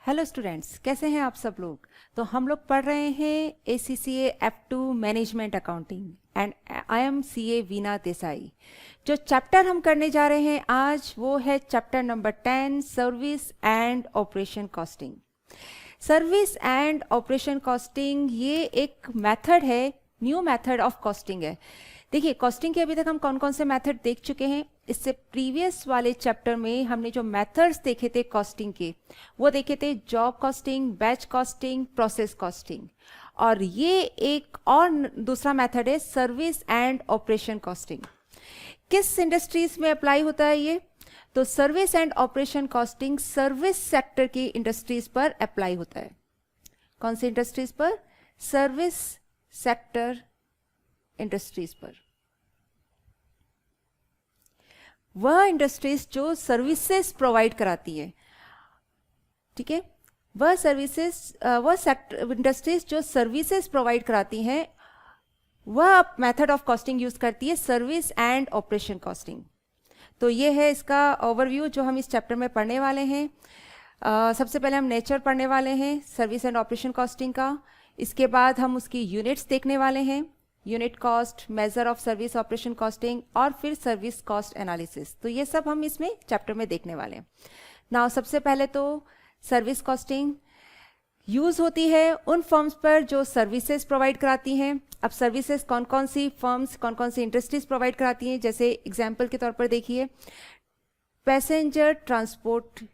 Hello students, कैसे हैं आप सब लोग। तो हम लोग पढ़ रहे हैं ACCA F2 management accounting and I am CA Veena Desai. जो चैप्टर हम करने जा रहे हैं आज वो है chapter number 10, service and operation costing. Service and operation costing ये एक मेथड है, न्यू मेथड ऑफ कॉस्टिंग है। देखिए, कॉस्टिंग के अभी तक हम कौन कौन से मेथड देख चुके हैं। इससे प्रीवियस वाले चैप्टर में हमने जो मेथड्स देखे थे कॉस्टिंग के, वो देखे थे job costing, batch costing, process costing. और ये एक और दूसरा मेथड है सर्विस एंड ऑपरेशन कॉस्टिंग। किस इंडस्ट्रीज में अप्लाई होता है ये? तो service and operation costing service sector की इंडस्ट्रीज पर अप्लाई होता है। कौन सी इंडस्ट्रीज पर? सर्विस सेक्टर इंडस्ट्रीज पर। वह इंडस्ट्रीज जो सर्विसेज प्रोवाइड कराती है, ठीक है, वह सर्विसेज, वह सेक्टर इंडस्ट्रीज जो सर्विसेज प्रोवाइड कराती हैं, वह मेथड ऑफ कॉस्टिंग यूज करती है सर्विस एंड ऑपरेशन कॉस्टिंग। तो ये है इसका ओवरव्यू जो हम इस चैप्टर में पढ़ने वाले हैं। सबसे पहले हम नेचर पढ़ने वाले हैं सर्विस एंड ऑपरेशन कॉस्टिंग का। इसके बाद हम उसकी यूनिट्स देखने वाले हैं, unit cost, measure of service operation costing, और फिर सर्विस कॉस्ट एनालिसिस। तो ये सब हम इसमें चैप्टर में देखने वाले हैं। नाउ सबसे पहले तो सर्विस कॉस्टिंग यूज होती है उन फर्म्स पर जो सर्विसेज प्रोवाइड कराती हैं। अब सर्विसेज कौन कौन सी फर्म्स, कौन कौन सी इंडस्ट्रीज प्रोवाइड कराती हैं, जैसे एग्जाम्पल के तौर पर देखिए, passenger transport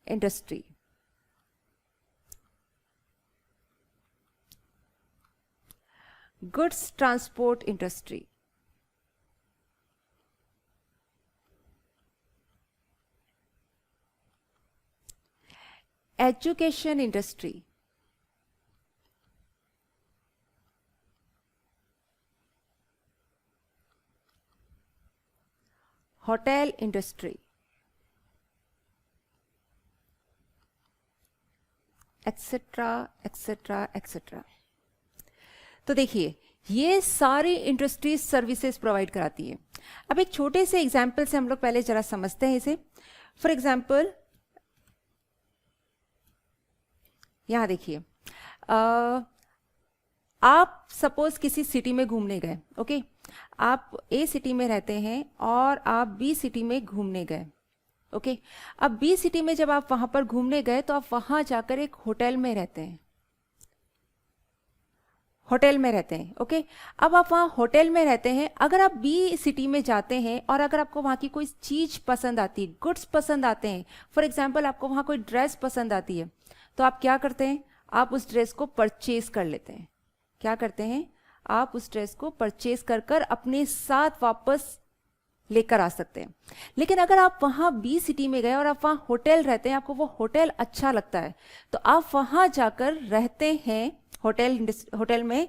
industry, goods transport industry, education industry, hotel industry, etcetera etcetera etcetera. तो देखिए, ये सारी इंडस्ट्रीज सर्विसेज प्रोवाइड कराती है। अब एक छोटे से एग्जाम्पल से हम लोग पहले जरा समझते हैं इसे। फॉर एग्जाम्पल यहां देखिए, आप सपोज किसी सिटी में घूमने गए, ओके, आप A सिटी में रहते हैं और आप B सिटी में घूमने गए, ओके। अब B सिटी में जब आप वहां पर घूमने गए तो आप वहां जाकर एक होटल में रहते हैं, होटल में रहते हैं, ओके। अब आप वहाँ होटल में रहते हैं। अगर आप B सिटी में जाते हैं और अगर आपको वहाँ की कोई चीज़ पसंद आती है, गुड्स पसंद आते हैं, फॉर एग्जांपल आपको वहाँ कोई ड्रेस पसंद आती है, तो आप क्या करते हैं? आप उस ड्रेस को परचेज कर लेते हैं। क्या करते हैं? आप उस ड्रेस को परचेज कर कर अपने साथ वापस लेकर आ सकते हैं। लेकिन अगर आप वहाँ B सिटी में गए और आप वहाँ होटल रहते हैं, आपको वो होटल अच्छा लगता है, तो आप वहाँ जाकर रहते हैं होटल में।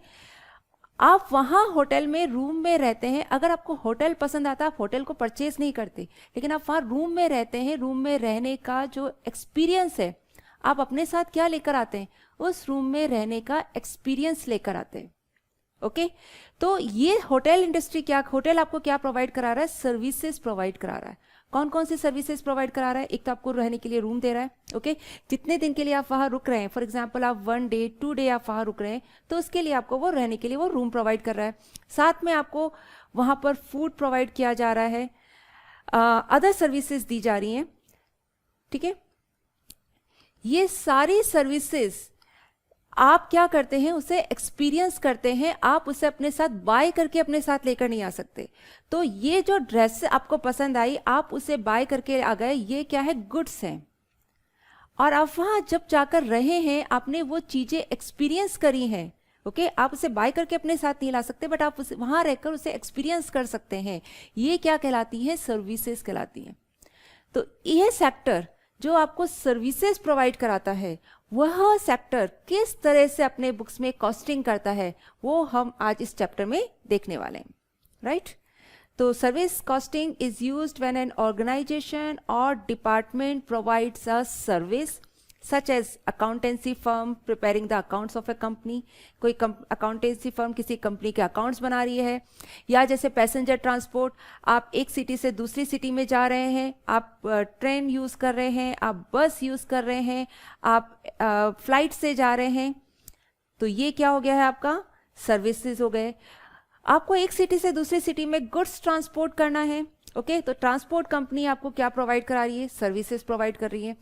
आप वहाँ होटल में रूम में रहते हैं। अगर आपको होटल पसंद आता है, आप होटल को परचेज नहीं करते, लेकिन आप वहाँ रूम में रहते हैं। रूम में रहने का जो एक्सपीरियंस है, आप अपने साथ क्या लेकर आते हैं? उस रूम में रहने का एक्सपीरियंस लेकर आते हैं, ओके। तो ये होटल इंडस्ट्री क्या, होटल आपको क्या प्रोवाइड करा रहा है? सर्विसेज प्रोवाइड करा रहा है। कौन कौन सी सर्विसेज प्रोवाइड करा रहा है? एक तो आपको रहने के लिए रूम दे रहा है, ओके। जितने दिन के लिए आप वहाँ रुक रहे हैं, फॉर एग्जांपल आप 1 डे 2 डे आप वहाँ रुक रहे हैं, तो उसके लिए आपको वो रहने के लिए वो रूम प्रोवाइड कर रहा है। साथ में आपको वहाँ पर फूड प्रोवाइड किया जा रहा है, अदर सर्विसेज दी जा रही हैं, ठीक है। ये सारी सर्विसेज आप क्या करते हैं? उसे एक्सपीरियंस करते हैं। आप उसे अपने साथ बाय करके अपने साथ लेकर नहीं आ सकते। तो ये जो ड्रेस आपको पसंद आई, आप उसे बाय करके आ गए, ये क्या है? गुड्स हैं। और आप वहाँ जब जाकर रहे हैं, आपने वो चीज़ें एक्सपीरियंस करी हैं, ओके। आप उसे बाय करके अपने साथ नहीं ला सकते, बट आप उसे वहाँ रहकर उसे एक्सपीरियंस कर सकते हैं। ये क्या कहलाती हैं? सर्विसेज कहलाती हैं। तो यह सेक्टर जो आपको सर्विसेज प्रोवाइड कराता है, वह सेक्टर किस तरह से अपने बुक्स में कॉस्टिंग करता है, वो हम आज इस चैप्टर में देखने वाले हैं, राइट। तो service costing is used when an organisation or department provides a service such as accountancy firm preparing the accounts of a company, कोई अकाउंटेंसी फर्म किसी कंपनी के अकाउंट्स बना रही है, या जैसे पैसेंजर ट्रांसपोर्ट, आप एक सिटी से दूसरी सिटी में जा रहे हैं, आप ट्रेन यूज़ कर रहे हैं, आप बस यूज़ कर रहे हैं, आप फ्लाइट से जा रहे हैं, तो ये क्या हो गया है आपका सर्विसेज हो गए। आपको एक सिटी से दूसरी सिटी में गुड्स ट्रांसपोर्ट करना है, ओके, तो ट्रांसपोर्ट कंपनी आपको क्या प्रोवाइड करा रही है, सर्विसेज प्रोवाइड कर रही है।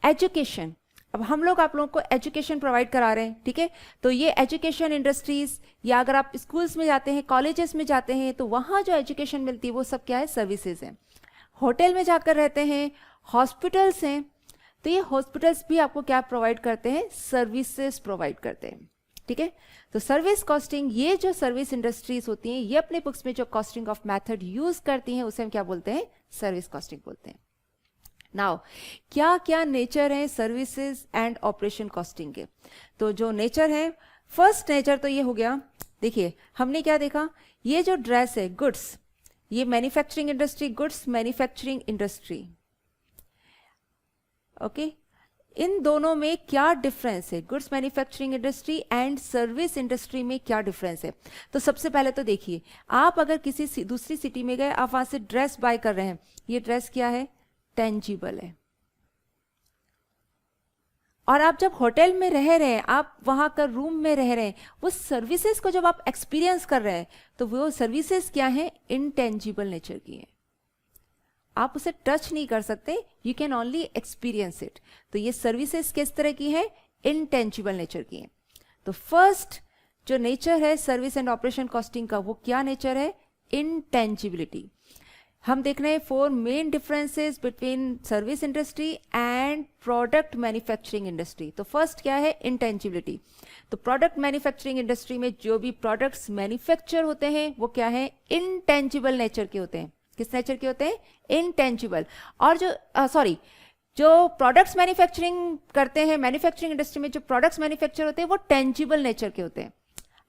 एजुकेशन, अब हम लोग आप लोगों को एजुकेशन प्रोवाइड करा रहे हैं, ठीक है, तो ये एजुकेशन इंडस्ट्रीज, या अगर आप स्कूल्स में जाते हैं, कॉलेजेस में जाते हैं, तो वहाँ जो एजुकेशन मिलती है वो सब क्या है, सर्विसेज हैं। होटल में जाकर रहते हैं, हॉस्पिटल्स हैं, तो ये हॉस्पिटल्स भी आपको क्या प्रोवाइड करते हैं, सर्विसेज प्रोवाइड करते हैं, ठीक है। तो सर्विस कॉस्टिंग, ये जो सर्विस इंडस्ट्रीज होती हैं, ये अपने बुक्स में जो कॉस्टिंग ऑफ मेथड यूज करती हैं उसे हम क्या बोलते हैं, सर्विस कॉस्टिंग बोलते हैं। नाउ क्या क्या नेचर है सर्विसेज एंड ऑपरेशन कॉस्टिंग के, तो जो नेचर है, फर्स्ट नेचर तो ये हो गया, देखिए हमने क्या देखा, ये जो ड्रेस है गुड्स, ये manufacturing industry, goods manufacturing industry, okay, इन दोनों में क्या डिफरेंस है, goods manufacturing industry and service industry में क्या डिफरेंस है। तो सबसे पहले तो देखिए, आप अगर किसी दूसरी सिटी में गए, आप वहां से ड्रेस बाय कर रहे हैं, ये ड्रेस क्या है, टेंजिबल है, और आप जब होटल में रह रहे हैं, आप वहां का रूम में रह रहे हैं, वो सर्विसेज को जब आप एक्सपीरियंस कर रहे हैं, तो वो सर्विसेज क्या है, इनटेंजिबल नेचर की है, आप उसे टच नहीं कर सकते, you can only experience it. तो ये सर्विसेज किस तरह की है, इनटेंजिबल नेचर की है। तो फर्स्ट जो नेचर है सर्विस एंड ऑपरेशन कॉस्टिंग का, वो क्या नेचर है, इनटेंजिबिलिटी। हम देख रहे हैं 4 main differences between service industry and product manufacturing industry. तो फर्स्ट क्या है, इनटेंजिबिलिटी। तो प्रोडक्ट मैन्युफैक्चरिंग इंडस्ट्री में जो भी प्रोडक्ट्स मैन्युफैक्चर होते हैं वो क्या है, इनटेंजिबल नेचर के होते हैं। किस नेचर के होते हैं, इनटेंजिबल। और जो जो प्रोडक्ट्स मैन्युफैक्चरिंग करते हैं, मैन्युफैक्चरिंग इंडस्ट्री में जो प्रोडक्ट्स मैन्युफैक्चर होते हैं वो टेंजिबल नेचर के होते हैं।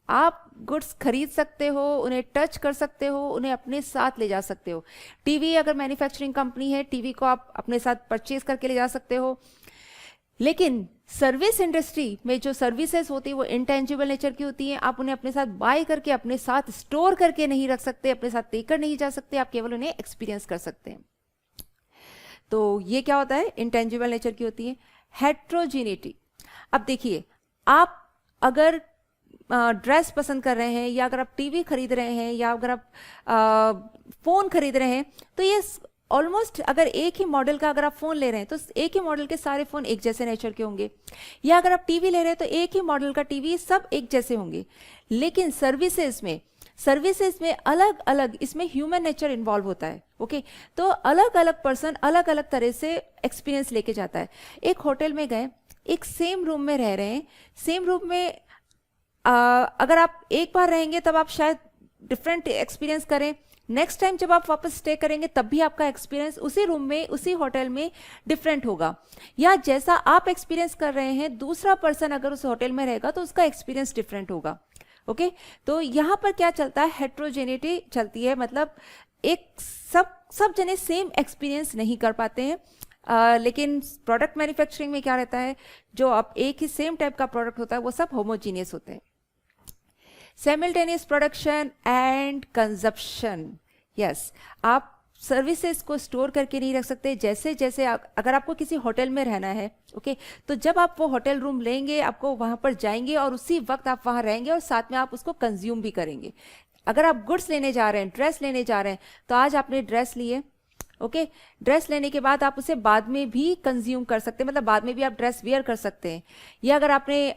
आप गुड्स खरीद सकते हो, उन्हें टच कर सकते हो, उन्हें अपने साथ ले जा सकते हो। टीवी अगर मैन्युफैक्चरिंग कंपनी है, टीवी को आप अपने साथ परचेज करके ले जा सकते हो। लेकिन सर्विस इंडस्ट्री में जो सर्विसेज होती है वो इनटेंजिबल नेचर की होती हैं, आप उन्हें अपने साथ बाय करके अपने साथ स्टोर करके नहीं रख सकते, अपने साथ लेकर नहीं जा सकते, आप केवल उन्हें एक्सपीरियंस कर सकते हैं। तो ये क्या होता है, इनटेंजिबल नेचर की होती है। हेट्रोजीनिटी, अब देखिए, आप अगर ड्रेस पसंद कर रहे हैं, या अगर आप टीवी खरीद रहे हैं, या अगर आप फोन खरीद रहे हैं, तो ये ऑलमोस्ट अगर एक ही मॉडल का अगर आप फोन ले रहे हैं तो एक ही मॉडल के सारे फोन एक जैसे नेचर के होंगे, या अगर आप टीवी ले रहे हैं तो एक ही मॉडल का टीवी सब एक जैसे होंगे। लेकिन सर्विसेज में अलग अलग इसमें ह्यूमन नेचर इन्वॉल्व होता है, ओके। तो अलग अलग पर्सन अलग अलग तरह से एक्सपीरियंस लेके जाता है। एक होटल में गए, एक सेम रूम में रह रहे हैं, सेम रूम में अगर आप एक बार रहेंगे तब आप शायद डिफरेंट एक्सपीरियंस करें, नेक्स्ट टाइम जब आप वापस स्टे करेंगे तब भी आपका एक्सपीरियंस उसी रूम में उसी होटल में डिफरेंट होगा। या जैसा आप एक्सपीरियंस कर रहे हैं, दूसरा पर्सन अगर उस होटल में रहेगा तो उसका एक्सपीरियंस डिफरेंट होगा, ओके। तो यहाँ पर क्या चलता है, हेट्रोजेनिटी चलती है, मतलब एक सब जने सेम एक्सपीरियंस नहीं कर पाते हैं। लेकिन प्रोडक्ट मैन्युफैक्चरिंग में क्या रहता है, जो आप एक ही सेम टाइप का प्रोडक्ट होता है वो सब होमोजीनियस होते हैं। सिमिल्टेनियस प्रोडक्शन एंड कंजप्शन, यस, आप सर्विसेज को स्टोर करके नहीं रख सकते। जैसे जैसे अगर आपको किसी होटल में रहना है, ओके, तो जब आप वो होटल रूम लेंगे, आपको वहां पर जाएंगे और उसी वक्त आप वहां रहेंगे और साथ में आप उसको कंज्यूम भी करेंगे। अगर आप गुड्स लेने जा रहे हैं, ड्रेस लेने जा रहे हैं, तो आज आपने ड्रेस लिए, ओके, ड्रेस लेने के बाद आप उसे बाद में भी कंज्यूम कर सकते हैं, मतलब बाद में भी आप ड्रेस वेयर कर सकते हैं। या अगर आपने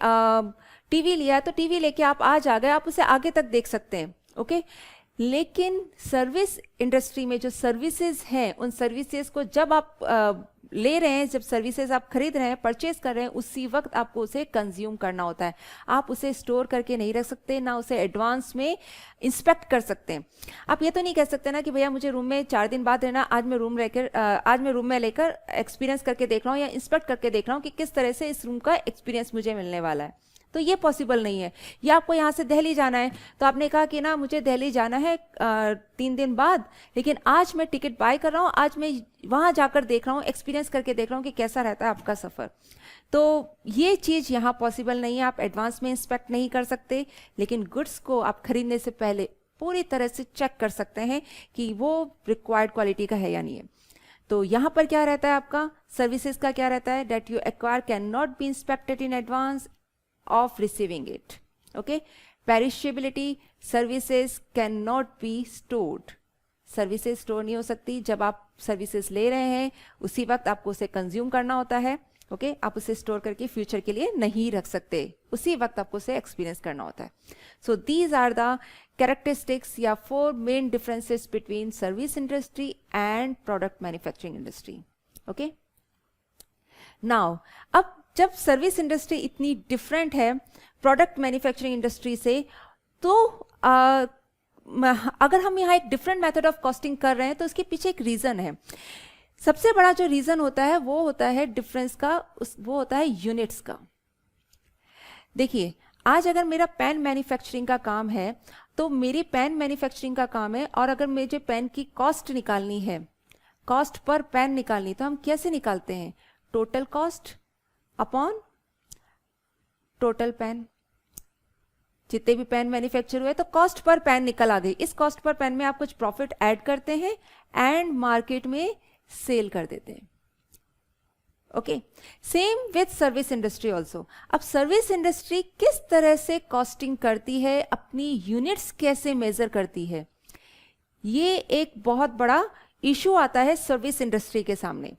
टीवी लिया तो टीवी लेके आप आज आ गए, आप उसे आगे तक देख सकते हैं, ओके। लेकिन सर्विस इंडस्ट्री में जो सर्विसेज हैं, उन सर्विसेज को जब आप ले रहे हैं, जब सर्विसेज आप खरीद रहे हैं, परचेज कर रहे हैं, उसी वक्त आपको उसे कंज्यूम करना होता है। आप उसे स्टोर करके नहीं रख सकते, ना उसे एडवांस में इंस्पेक्ट कर सकते हैं। आप ये तो नहीं कह सकते ना कि भैया मुझे रूम में 4 दिन बाद रहना, आज मैं रूम में लेकर एक्सपीरियंस करके देख रहा हूँ या इंस्पेक्ट करके देख रहा हूँ कि किस तरह से इस रूम का एक्सपीरियंस मुझे मिलने वाला है। तो ये पॉसिबल नहीं है। या आपको यहाँ से दिल्ली जाना है, तो आपने कहा कि ना मुझे दिल्ली जाना है 3 दिन बाद, लेकिन आज मैं टिकट बाय कर रहा हूँ, आज मैं वहाँ जाकर देख रहा हूँ, एक्सपीरियंस करके देख रहा हूँ कि कैसा रहता है आपका सफ़र। तो ये चीज़ यहाँ पॉसिबल नहीं है, आप एडवांस में इंस्पेक्ट नहीं कर सकते, लेकिन गुड्स को आप खरीदने से पहले पूरी तरह से चेक कर सकते हैं कि वो रिक्वायर्ड क्वालिटी का है या नहीं है। तो यहाँ पर क्या रहता है आपका, सर्विसेज का क्या रहता है, that you acquire can not be inspected in advance of receiving it. Okay, perishability, services can not be stored, services store नहीं हो सकती। जब आप सर्विसेज ले रहे हैं उसी वक्त आपको उसे कंज्यूम करना होता है। ओके, आप उसे स्टोर करके फ्यूचर के लिए नहीं रख सकते, उसी वक्त आपको उसे एक्सपीरियंस करना होता है। So these are the characteristics या 4 main differences between service industry and product manufacturing industry. Okay, now अब जब सर्विस इंडस्ट्री इतनी डिफरेंट है प्रोडक्ट मैन्युफैक्चरिंग इंडस्ट्री से, तो अगर हम यहाँ एक डिफरेंट मेथड ऑफ कॉस्टिंग कर रहे हैं तो उसके पीछे एक रीज़न है। सबसे बड़ा जो रीज़न होता है वो होता है डिफरेंस का, वो होता है यूनिट्स का। देखिए, आज अगर मेरा पेन मैन्युफैक्चरिंग का काम है तो मेरी पेन मैन्युफैक्चरिंग का काम है, और अगर मुझे पेन की कॉस्ट निकालनी है, कॉस्ट पर पेन निकालनी, तो हम कैसे निकालते हैं, total cost upon total pen. जितने भी पेन मैन्युफैक्चर हुए तो कॉस्ट पर पेन निकल आ गई। इस कॉस्ट पर पेन में आप कुछ प्रॉफिट ऐड करते हैं एंड मार्केट में सेल कर देते हैं। Okay, same with service industry also. अब सर्विस इंडस्ट्री किस तरह से कॉस्टिंग करती है, अपनी यूनिट्स कैसे मेजर करती है, ये एक बहुत बड़ा इशू आता है सर्विस इंडस्ट्री के सामने।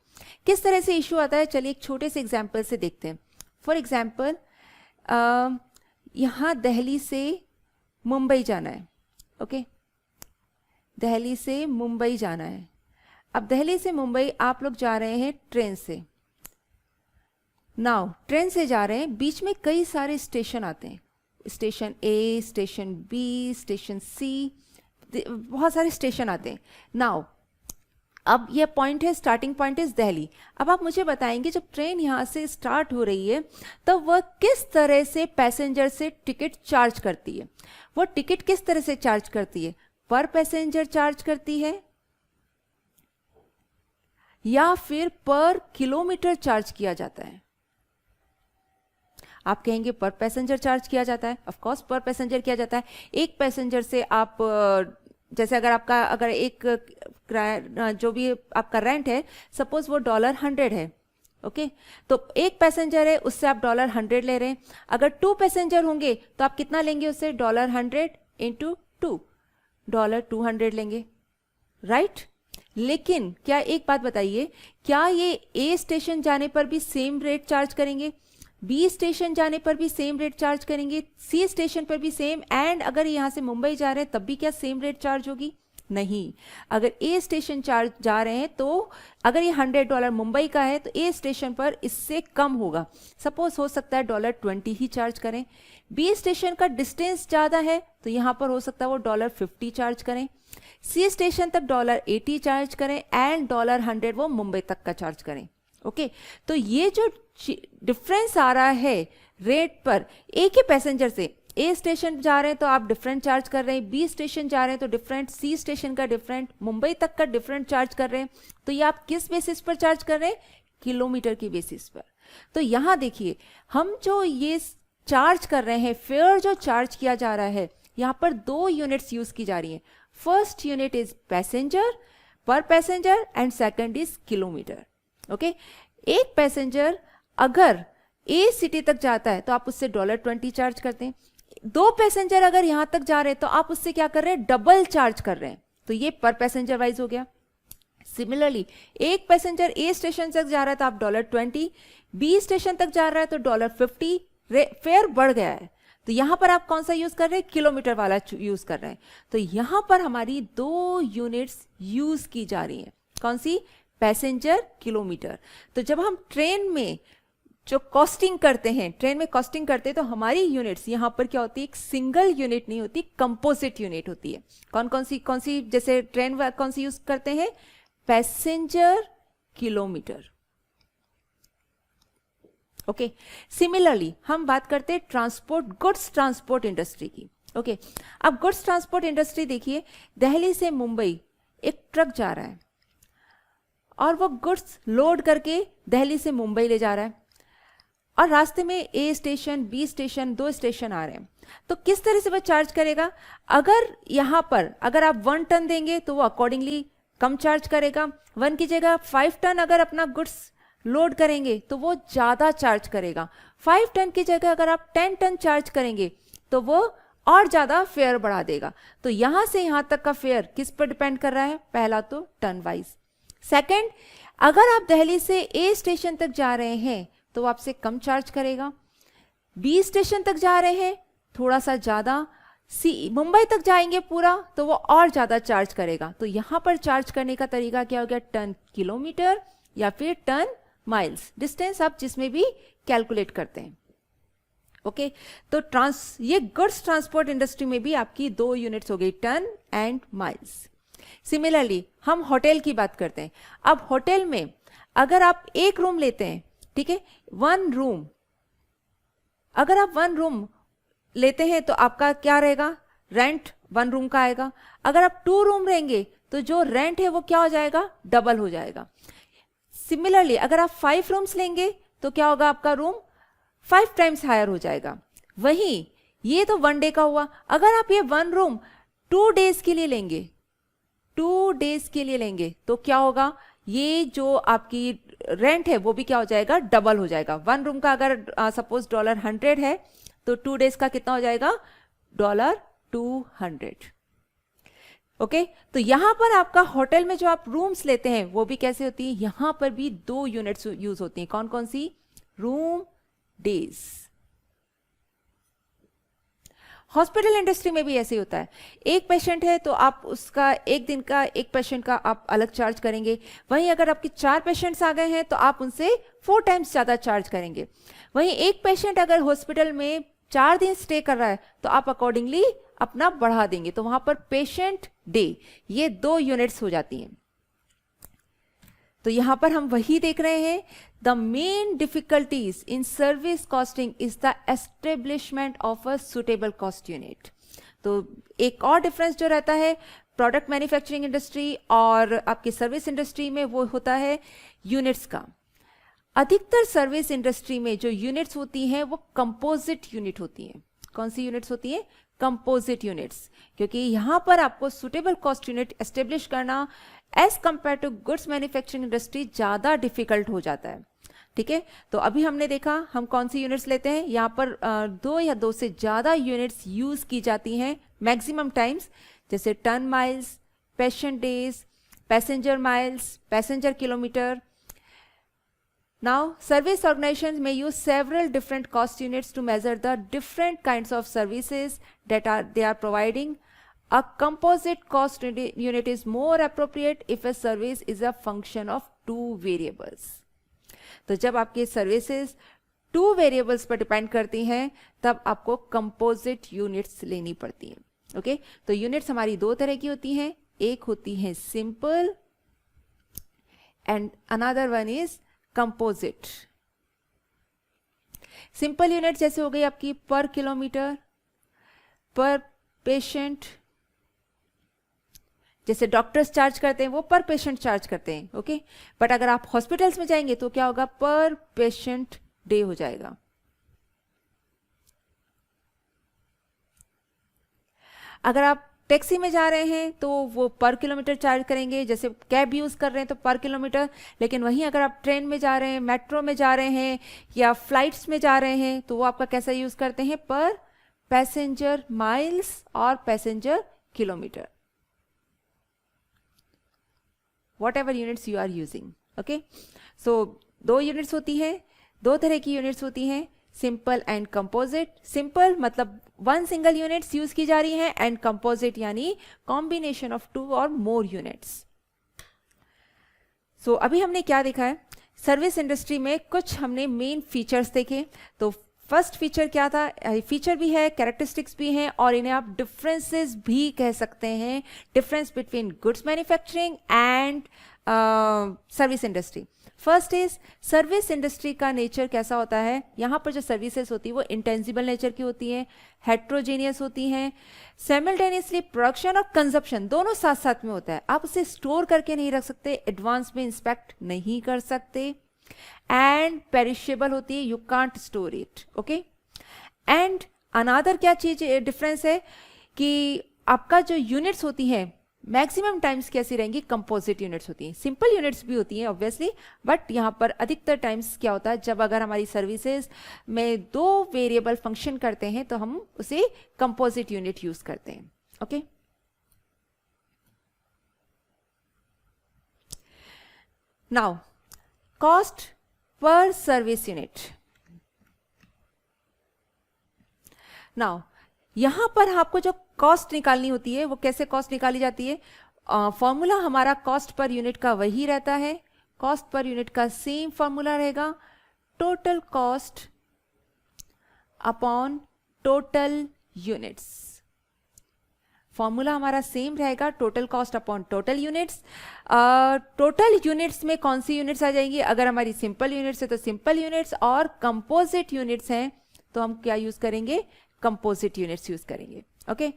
किस तरह से इशू आता है, चलिए एक छोटे से एग्जाम्पल से देखते हैं। फॉर एग्जाम्पल, यहाँ दिल्ली से मुंबई जाना है। ओके, दिल्ली से मुंबई जाना है। अब दिल्ली से मुंबई आप लोग जा रहे हैं ट्रेन से। नाउ ट्रेन से जा रहे हैं, बीच में कई सारे स्टेशन आते हैं, स्टेशन ए, स्टेशन बी, स्टेशन सी, बहुत सारे स्टेशन आते हैं। नाउ अब ये पॉइंट है, स्टार्टिंग पॉइंट इज दिल्ली। अब आप मुझे बताएंगे जब ट्रेन यहाँ से स्टार्ट हो रही है तो वह किस तरह से पैसेंजर से टिकट चार्ज करती है। वो टिकट किस तरह से चार्ज करती है, पर पैसेंजर चार्ज करती है या फिर पर किलोमीटर चार्ज किया जाता है। आप कहेंगे पर पैसेंजर चार्ज किया जाता है, ऑफ कोर्स पर पैसेंजर किया जाता है। एक पैसेंजर से आप जैसे अगर एक जो भी आपका रेंट है, सपोज वो $100 है। ओके, तो एक पैसेंजर है उससे आप $100 ले रहे हैं। अगर 2 पैसेंजर होंगे तो आप कितना लेंगे उससे, $100 इंटू 2, $200 लेंगे, राइट। लेकिन क्या, एक बात बताइए, क्या ये ए स्टेशन जाने पर भी सेम रेट चार्ज करेंगे, बी स्टेशन जाने पर भी सेम रेट चार्ज करेंगे, सी स्टेशन पर भी सेम, एंड अगर यहाँ से मुंबई जा रहे हैं तब भी क्या सेम रेट चार्ज होगी? नहीं। अगर ए स्टेशन चार्ज जा रहे हैं तो अगर ये $100 मुंबई का है तो ए स्टेशन पर इससे कम होगा, सपोज हो सकता है $20 ही चार्ज करें। बी स्टेशन का डिस्टेंस ज़्यादा है तो यहाँ पर हो सकता है वो $50 चार्ज करें, सी स्टेशन तक $80 चार्ज करें, एंड $100 वो मुंबई तक का चार्ज करें। ओके, तो ये जो डिफरेंस आ रहा है रेट पर, एक ही पैसेंजर से ए स्टेशन जा रहे हैं तो आप डिफरेंट चार्ज कर रहे हैं, बी स्टेशन जा रहे हैं तो डिफरेंट, सी स्टेशन का डिफरेंट, मुंबई तक का डिफरेंट चार्ज कर रहे हैं। तो ये आप किस बेसिस पर चार्ज कर रहे हैं, किलोमीटर की बेसिस पर। तो यहाँ देखिए, हम जो ये चार्ज कर रहे हैं, फेयर जो चार्ज किया जा रहा है, यहाँ पर 2 यूनिट्स यूज की जा रही हैं। फर्स्ट यूनिट इज पैसेंजर, पर passenger, and second is kilometre. Okay, एक पैसेंजर अगर ए सिटी तक जाता है तो आप उससे $20 चार्ज करते हैं। 2 पैसेंजर अगर यहां तक जा रहे हैं तो आप उससे क्या कर रहे हैं, डबल चार्ज कर रहे हैं। तो ये पर पैसेंजर वाइज हो गया। सिमिलरली, एक पैसेंजर ए स्टेशन तक जा रहा है तो आप $20, बी स्टेशन तक जा रहा है तो $50, फेयर बढ़ गया है। तो यहां पर आप कौन सा यूज कर रहे हैं, किलोमीटर वाला यूज कर रहे हैं। तो यहां पर हमारी 2 यूनिट्स यूज की जा रही हैं, कौन सी, पैसेंजर, किलोमीटर। तो जब हम ट्रेन में जो कॉस्टिंग करते हैं, ट्रेन में कॉस्टिंग करते हैं तो हमारी यूनिट्स यहाँ पर क्या होती है, एक सिंगल यूनिट नहीं होती, कंपोजिट यूनिट होती है। कौन सी जैसे ट्रेन कौन सी यूज करते हैं, पैसेंजर, किलोमीटर। ओके। सिमिलरली हम बात करते हैं ट्रांसपोर्ट, गुड्स ट्रांसपोर्ट इंडस्ट्री की। ओके, अब गुड्स ट्रांसपोर्ट इंडस्ट्री देखिए, दिल्ली से मुंबई एक ट्रक जा रहा है और वो गुड्स लोड करके दिल्ली से मुंबई ले जा रहा है, और रास्ते में ए स्टेशन, बी स्टेशन, 2 स्टेशन आ रहे हैं। तो किस तरह से वो चार्ज करेगा? अगर यहाँ पर अगर आप 1 टन देंगे तो वो अकॉर्डिंगली कम चार्ज करेगा। 1 की जगह 5 टन अगर अपना गुड्स लोड करेंगे तो वो ज़्यादा चार्ज करेगा। 5 टन की जगह अगर आप 10 टन चार्ज करेंगे तो वो और ज़्यादा फेयर बढ़ा देगा। तो यहाँ से यहाँ तक का फेयर किस पर डिपेंड कर रहा है? पहला तो टन वाइज। सेकंड, अगर आप दिल्ली से ए स्टेशन तक जा रहे हैं तो आपसे कम चार्ज करेगा, बी स्टेशन तक जा रहे हैं थोड़ा सा ज़्यादा, सी मुंबई तक जाएंगे पूरा तो वो और ज़्यादा चार्ज करेगा। तो यहाँ पर चार्ज करने का तरीका क्या हो गया? टन किलोमीटर या फिर टन माइल्स, डिस्टेंस आप जिसमें भी कैलकुलेट करते हैं। ओके, तो ये गुड्स ट्रांसपोर्ट इंडस्ट्री में भी आपकी 2 यूनिट्स हो गई, टन एंड माइल्स। सिमिलरली हम होटल की बात करते हैं। अब होटल में अगर आप एक रूम लेते हैं, ठीक है, 1 रूम, अगर आप 1 रूम लेते हैं तो आपका क्या रहेगा? रेंट 1 रूम का आएगा। अगर आप 2 रूम रहेंगे तो जो रेंट है वो क्या हो जाएगा? डबल हो जाएगा। सिमिलरली अगर आप 5 रूम्स लेंगे तो क्या होगा? आपका रूम 5 टाइम्स हायर हो जाएगा। वहीं ये तो 1 डे का हुआ। अगर आप ये 1 रूम 2 डेज के लिए लेंगे, 2 डेज के लिए लेंगे तो क्या होगा? ये जो आपकी रेंट है वो भी क्या हो जाएगा? डबल हो जाएगा। 1 रूम का अगर सपोज $100 है तो 2 डेज का कितना हो जाएगा? $200। ओके, तो यहां पर आपका होटल में जो आप रूम्स लेते हैं वो भी कैसे होती है? यहां पर भी 2 यूनिट्स यूज होती हैं। कौन कौन सी? Room days. हॉस्पिटल इंडस्ट्री में भी ऐसे ही होता है। एक पेशेंट है तो आप उसका एक दिन का, एक पेशेंट का आप अलग चार्ज करेंगे। वहीं अगर आपके 4 पेशेंट्स आ गए हैं तो आप उनसे 4 टाइम्स ज़्यादा चार्ज करेंगे। वहीं एक पेशेंट अगर हॉस्पिटल में 4 दिन स्टे कर रहा है तो आप अकॉर्डिंगली अपना बढ़ा देंगे। तो वहां पर पेशेंट डे ये 2 यूनिट्स हो जाती हैं। तो यहां पर हम वही देख रहे हैं, the main difficulties in service costing is the establishment of a suitable cost unit. तो एक और डिफरेंस जो रहता है प्रोडक्ट मैन्युफैक्चरिंग इंडस्ट्री और आपकी सर्विस इंडस्ट्री में वो होता है यूनिट्स का। अधिकतर सर्विस इंडस्ट्री में जो यूनिट्स होती हैं वो कंपोजिट यूनिट होती हैं। कौन सी यूनिट्स होती हैं? कंपोजिट यूनिट्स, क्योंकि यहां पर आपको सुटेबल कॉस्ट यूनिट एस्टेब्लिश करना as compare to goods manufacturing industry ज़्यादा डिफिकल्ट हो जाता है। ठीक है, तो अभी हमने देखा हम कौन सी यूनिट्स लेते हैं। यहाँ पर 2 या 2 से ज़्यादा यूनिट्स यूज की जाती हैं मैक्सिमम टाइम्स, जैसे ton miles, patient days, passenger miles, passenger kilometre. Now, service organizations may use several different cost units to measure the different kinds of services that they are providing. A composite cost unit is more appropriate if a service is a function of 2 variables. तो जब आपकी services 2 variables पर depend करती हैं तब आपको composite units लेनी पड़ती हैं। ओके, तो यूनिट्स हमारी 2 तरह की होती हैं, एक होती है simple and another one is composite. Simple unit जैसे हो गई आपकी पर किलोमीटर, पर पेशेंट, जैसे डॉक्टर्स चार्ज करते हैं वो पर पेशेंट चार्ज करते हैं। ओके, बट अगर आप हॉस्पिटल्स में जाएंगे तो क्या होगा? पर पेशेंट डे हो जाएगा। अगर आप टैक्सी में जा रहे हैं तो वो पर किलोमीटर चार्ज करेंगे, जैसे कैब यूज़ कर रहे हैं तो पर किलोमीटर। लेकिन वहीं अगर आप ट्रेन में जा रहे हैं, मेट्रो में जा रहे हैं या फ्लाइट्स में जा रहे हैं तो वो आपका कैसा यूज़ करते हैं? पर पैसेंजर माइल्स और passenger kilometre, whatever units you are using. Okay, so 2 units होती हैं, 2 तरह की यूनिट्स होती हैं, सिंपल एंड कंपोजिट। सिंपल मतलब 1 सिंगल यूनिट्स यूज की जा रही है, एंड कंपोजिट यानी कॉम्बिनेशन ऑफ 2 और मोर यूनिट्स। सो अभी हमने क्या देखा है? सर्विस इंडस्ट्री में कुछ हमने मेन फीचर्स देखे। तो फर्स्ट फीचर क्या था, फीचर भी है, कैरेक्टरिस्टिक्स भी हैं, और इन्हें आप डिफरेंसेस भी कह सकते हैं, difference between goods manufacturing and service industry. First is service industry का नेचर कैसा होता है, यहाँ पर जो सर्विसेज होती है वो इंटेंजिबल नेचर की होती हैं, हेट्रोजेनियस होती हैं, साइमल्टेनियसली प्रोडक्शन और कंजप्शन दोनों साथ साथ में होता है। आप उसे स्टोर करके नहीं रख सकते, एडवांस में इंस्पेक्ट नहीं कर सकते, एंड पेरिशेबल होती है, you can't store it, okay. And another क्या चीज डिफरेंस है कि आपका जो यूनिट्स होती हैं मैक्सिमम टाइम्स कैसी रहेंगी, कंपोजिट यूनिट्स होती हैं, सिंपल यूनिट्स भी होती हैं ऑब्वियसली, बट यहाँ पर अधिकतर टाइम्स क्या होता है, जब अगर हमारी सर्विसेज में दो वेरिएबल फंक्शन करते हैं तो हम उसे कंपोजिट यूनिट यूज करते हैं, okay. Now cost per service unit. Now यहां पर आपको जो कॉस्ट निकालनी होती है वो कैसे कॉस्ट निकाली जाती है, फॉर्मूला हमारा कॉस्ट पर यूनिट का वही रहता है, कॉस्ट पर यूनिट का सेम फॉर्मूला रहेगा, total cost upon total units. Formula हमारा सेम रहेगा, total cost upon total units. Total units में कौन सी यूनिट्स आ जाएंगी, अगर हमारी सिंपल यूनिट्स है तो सिंपल यूनिट्स, और कंपोजिट यूनिट्स हैं तो हम क्या यूज करेंगे, कंपोजिट यूनिट्स यूज करेंगे, ओके।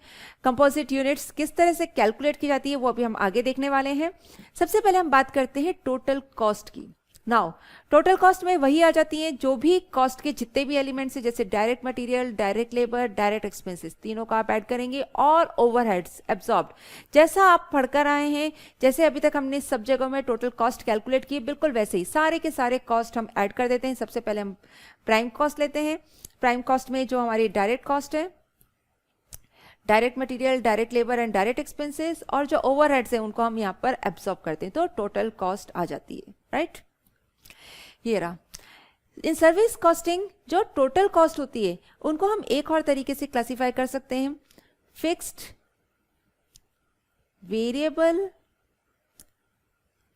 कंपोजिट यूनिट्स किस तरह से कैलकुलेट की जाती है वो अभी हम आगे देखने वाले हैं। सबसे पहले हम बात करते हैं टोटल कॉस्ट की। नाउ टोटल कॉस्ट में वही आ जाती है जो भी कॉस्ट के जितने भी एलिमेंट्स हैं, जैसे direct material, direct labour, direct expenses, तीनों का आप ऐड करेंगे, और ओवरहेड्स एब्जॉर्ब्ड, जैसा आप पढ़कर आए हैं, जैसे अभी तक हमने सब जगहों में टोटल कॉस्ट कैलकुलेट की, बिल्कुल वैसे ही सारे के सारे कॉस्ट हम ऐड कर देते हैं। सबसे पहले हम प्राइम कॉस्ट लेते हैं, प्राइम कॉस्ट में जो हमारी डायरेक्ट कॉस्ट है, direct material, direct labour and direct expenses, और जो ओवरहेड्स हैं उनको हम यहाँ पर एब्सॉर्ब करते हैं, तो टोटल कॉस्ट आ जाती है, राइट। ये रहा। इन सर्विस कॉस्टिंग जो टोटल कॉस्ट होती है उनको हम एक और तरीके से क्लासिफाई कर सकते हैं, fixed, variable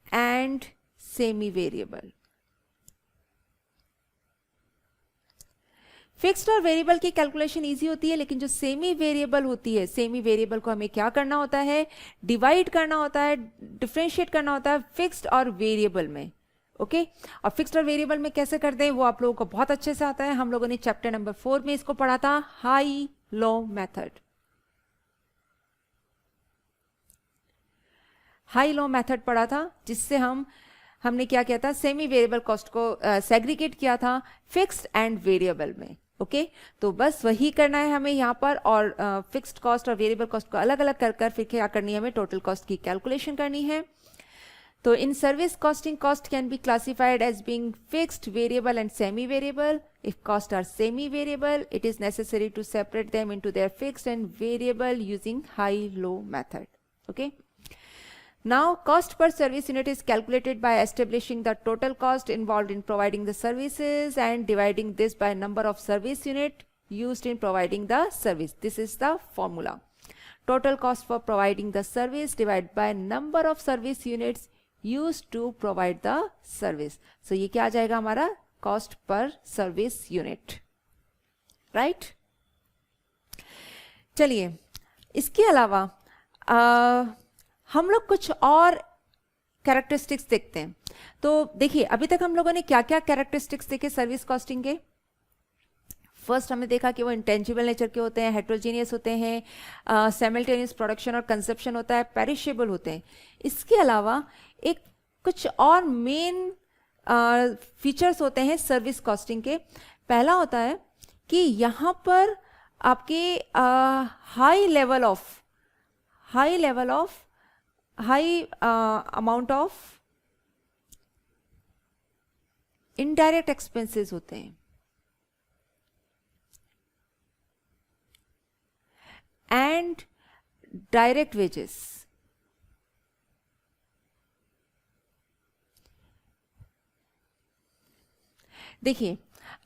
and semi variable. Fixed और वेरिएबल की कैलकुलेशन इजी होती है, लेकिन जो सेमी वेरिएबल होती है, सेमी वेरिएबल को हमें क्या करना होता है, डिवाइड करना होता है, डिफरेंशिएट करना होता है फिक्स्ड और वेरिएबल में, ओके। और फिक्स्ड और वेरिएबल में कैसे करते हैं वो आप लोगों को बहुत अच्छे से आता है, हम लोगों ने चैप्टर नंबर 4 में इसको पढ़ा था, high low method. High low method पढ़ा था, जिससे हमने क्या किया था, सेमी वेरिएबल कॉस्ट को सेग्रीगेट किया था फिक्स्ड एंड वेरिएबल में, ओके। तो बस वही करना है हमें यहाँ पर, और फिक्स्ड कॉस्ट और वेरिएबल कॉस्ट को अलग अलग कर फिर क्या करनी है, हमें टोटल कॉस्ट की कैलकुलेशन करनी है। तो in service costing, cost can be classified as being fixed, variable and semi variable. If costs are semi-variable, it is necessary to separate them into their fixed and variable using high-low method. Okay. Now, cost per service unit is calculated by establishing the total cost involved in providing the services and dividing this by number of service unit used in providing the service. This is the formula. Total cost for providing the service divided by number of service units used to provide the service. So, ये क्या आ जाएगा हमारा cost per service unit, right? चलिए, इसके अलावा हम लोग कुछ और कैरेक्टरिस्टिक्स देखते हैं। तो देखिए, अभी तक हम लोगों ने क्या क्या कैरेक्टरिस्टिक्स देखे सर्विस कॉस्टिंग के। फर्स्ट हमने देखा कि वो इंटेंजिबल नेचर के होते हैं, हेट्रोजीनियस होते हैं, साइमल्टेनियस प्रोडक्शन और कंजप्शन होता है, पेरिशेबल होते हैं। इसके अलावा एक कुछ और मेन फीचर्स होते हैं सर्विस कॉस्टिंग के। पहला होता है कि यहाँ पर आपके high amount of indirect expenses होते हैं, एंड डायरेक्ट वेजेस। देखिए,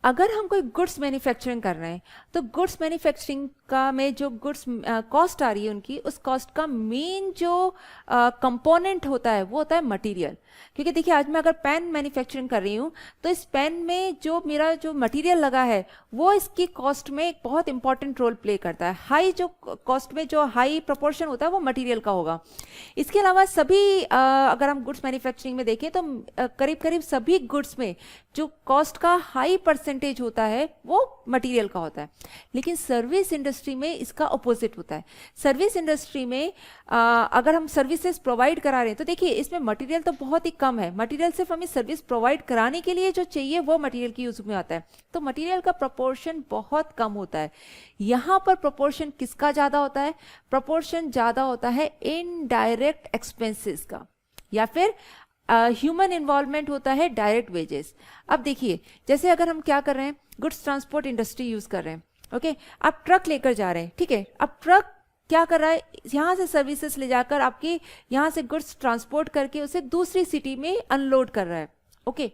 अगर हम कोई गुड्स मैन्युफैक्चरिंग कर रहे हैं तो गुड्स मैन्युफैक्चरिंग का में जो गुड्स कॉस्ट आ रही है उनकी, उस कॉस्ट का मेन जो कंपोनेंट होता है वो होता है मटेरियल। क्योंकि देखिए आज मैं अगर पेन मैन्युफैक्चरिंग कर रही हूँ तो इस पेन में जो मेरा जो मटेरियल लगा है वो इसकी कॉस्ट में एक बहुत इंपॉर्टेंट रोल प्ले करता है। हाई जो कॉस्ट में जो हाई प्रोपोर्शन होता है वो मटेरियल का होगा। इसके अलावा सभी अगर हम गुड्स मैन्युफैक्चरिंग में देखें तो करीब करीब सभी गुड्स में जो कॉस्ट का हाई परसेंटेज होता है वो मटेरियल का होता है। लेकिन सर्विस इंडस्ट्री में इसका अपोजिट होता है। सर्विस इंडस्ट्री में अगर हम सर्विसेज प्रोवाइड करा रहे हैं तो देखिए इसमें मटेरियल तो बहुत ही कम है। मटेरियल सिर्फ हमें सर्विस प्रोवाइड कराने के लिए जो चाहिए वो मटेरियल की यूज में आता है, तो मटेरियल का प्रोपोर्शन बहुत कम होता है। यहाँ पर प्रोपोर्शन किसका ज़्यादा होता है? प्रोपोर्शन ज़्यादा होता है इनडायरेक्ट एक्सपेंसेस का, या फिर ह्यूमन इन्वॉल्वमेंट होता है डायरेक्ट वेजेस। अब देखिए जैसे अगर हम क्या कर रहे हैं, गुड्स ट्रांसपोर्ट इंडस्ट्री यूज कर रहे हैं, ओके, आप ट्रक लेकर जा रहे हैं, ठीक है। अब ट्रक क्या कर रहा है, यहाँ से सर्विसेज ले जाकर आपके यहाँ से गुड्स ट्रांसपोर्ट करके उसे दूसरी सिटी में अनलोड कर रहा है, ओके।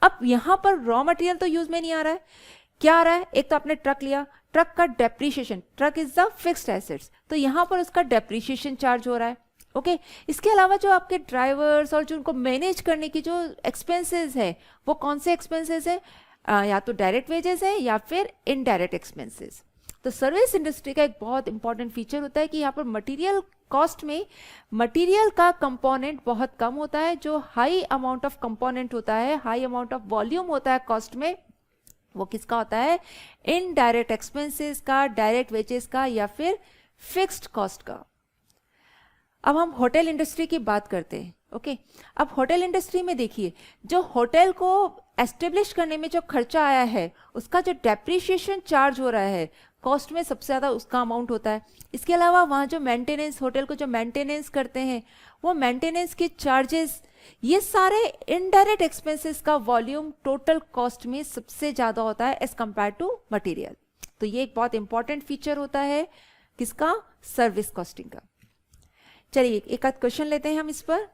अब यहाँ पर रॉ मटेरियल तो यूज में नहीं आ रहा है। क्या आ रहा है? एक तो आपने ट्रक लिया, ट्रक का depreciation, truck is the fixed assets, तो यहाँ पर उसका डेप्रीशिएशन चार्ज हो रहा है, ओके। इसके अलावा जो आपके ड्राइवर्स और जो उनको मैनेज करने की जो एक्सपेंसेस है वो कौन से एक्सपेंसेस है? या तो डायरेक्ट वेजेस है या फिर इनडायरेक्ट एक्सपेंसेस। तो सर्विस इंडस्ट्री का एक बहुत इंपॉर्टेंट फीचर होता है कि यहाँ पर मटेरियल कॉस्ट में मटेरियल का कंपोनेंट बहुत कम होता है। जो हाई अमाउंट ऑफ कंपोनेंट होता है, हाई अमाउंट ऑफ वॉल्यूम होता है कॉस्ट में, वो किसका होता है? इनडायरेक्ट एक्सपेंसेस का, डायरेक्ट वेजेस का, या फिर फिक्स्ड कॉस्ट का। अब हम होटल इंडस्ट्री की बात करते हैं, ओके। अब होटल इंडस्ट्री में देखिए जो होटल को एस्टेब्लिश करने में जो खर्चा आया है उसका जो डेप्रीशिएशन चार्ज हो रहा है कॉस्ट में सबसे ज़्यादा उसका अमाउंट होता है। इसके अलावा वहाँ जो मेंटेनेंस, होटल को जो मेंटेनेंस करते हैं वो मेंटेनेंस के चार्जेस, ये सारे इनडायरेक्ट एक्सपेंसेस का वॉल्यूम टोटल कॉस्ट में सबसे ज़्यादा होता है एज कंपेयर टू मटेरियल। तो ये एक बहुत इंपॉर्टेंट फीचर होता है किसका? सर्विस कॉस्टिंग का। चलिए एक आध क्वेश्चन लेते हैं हम इस पर।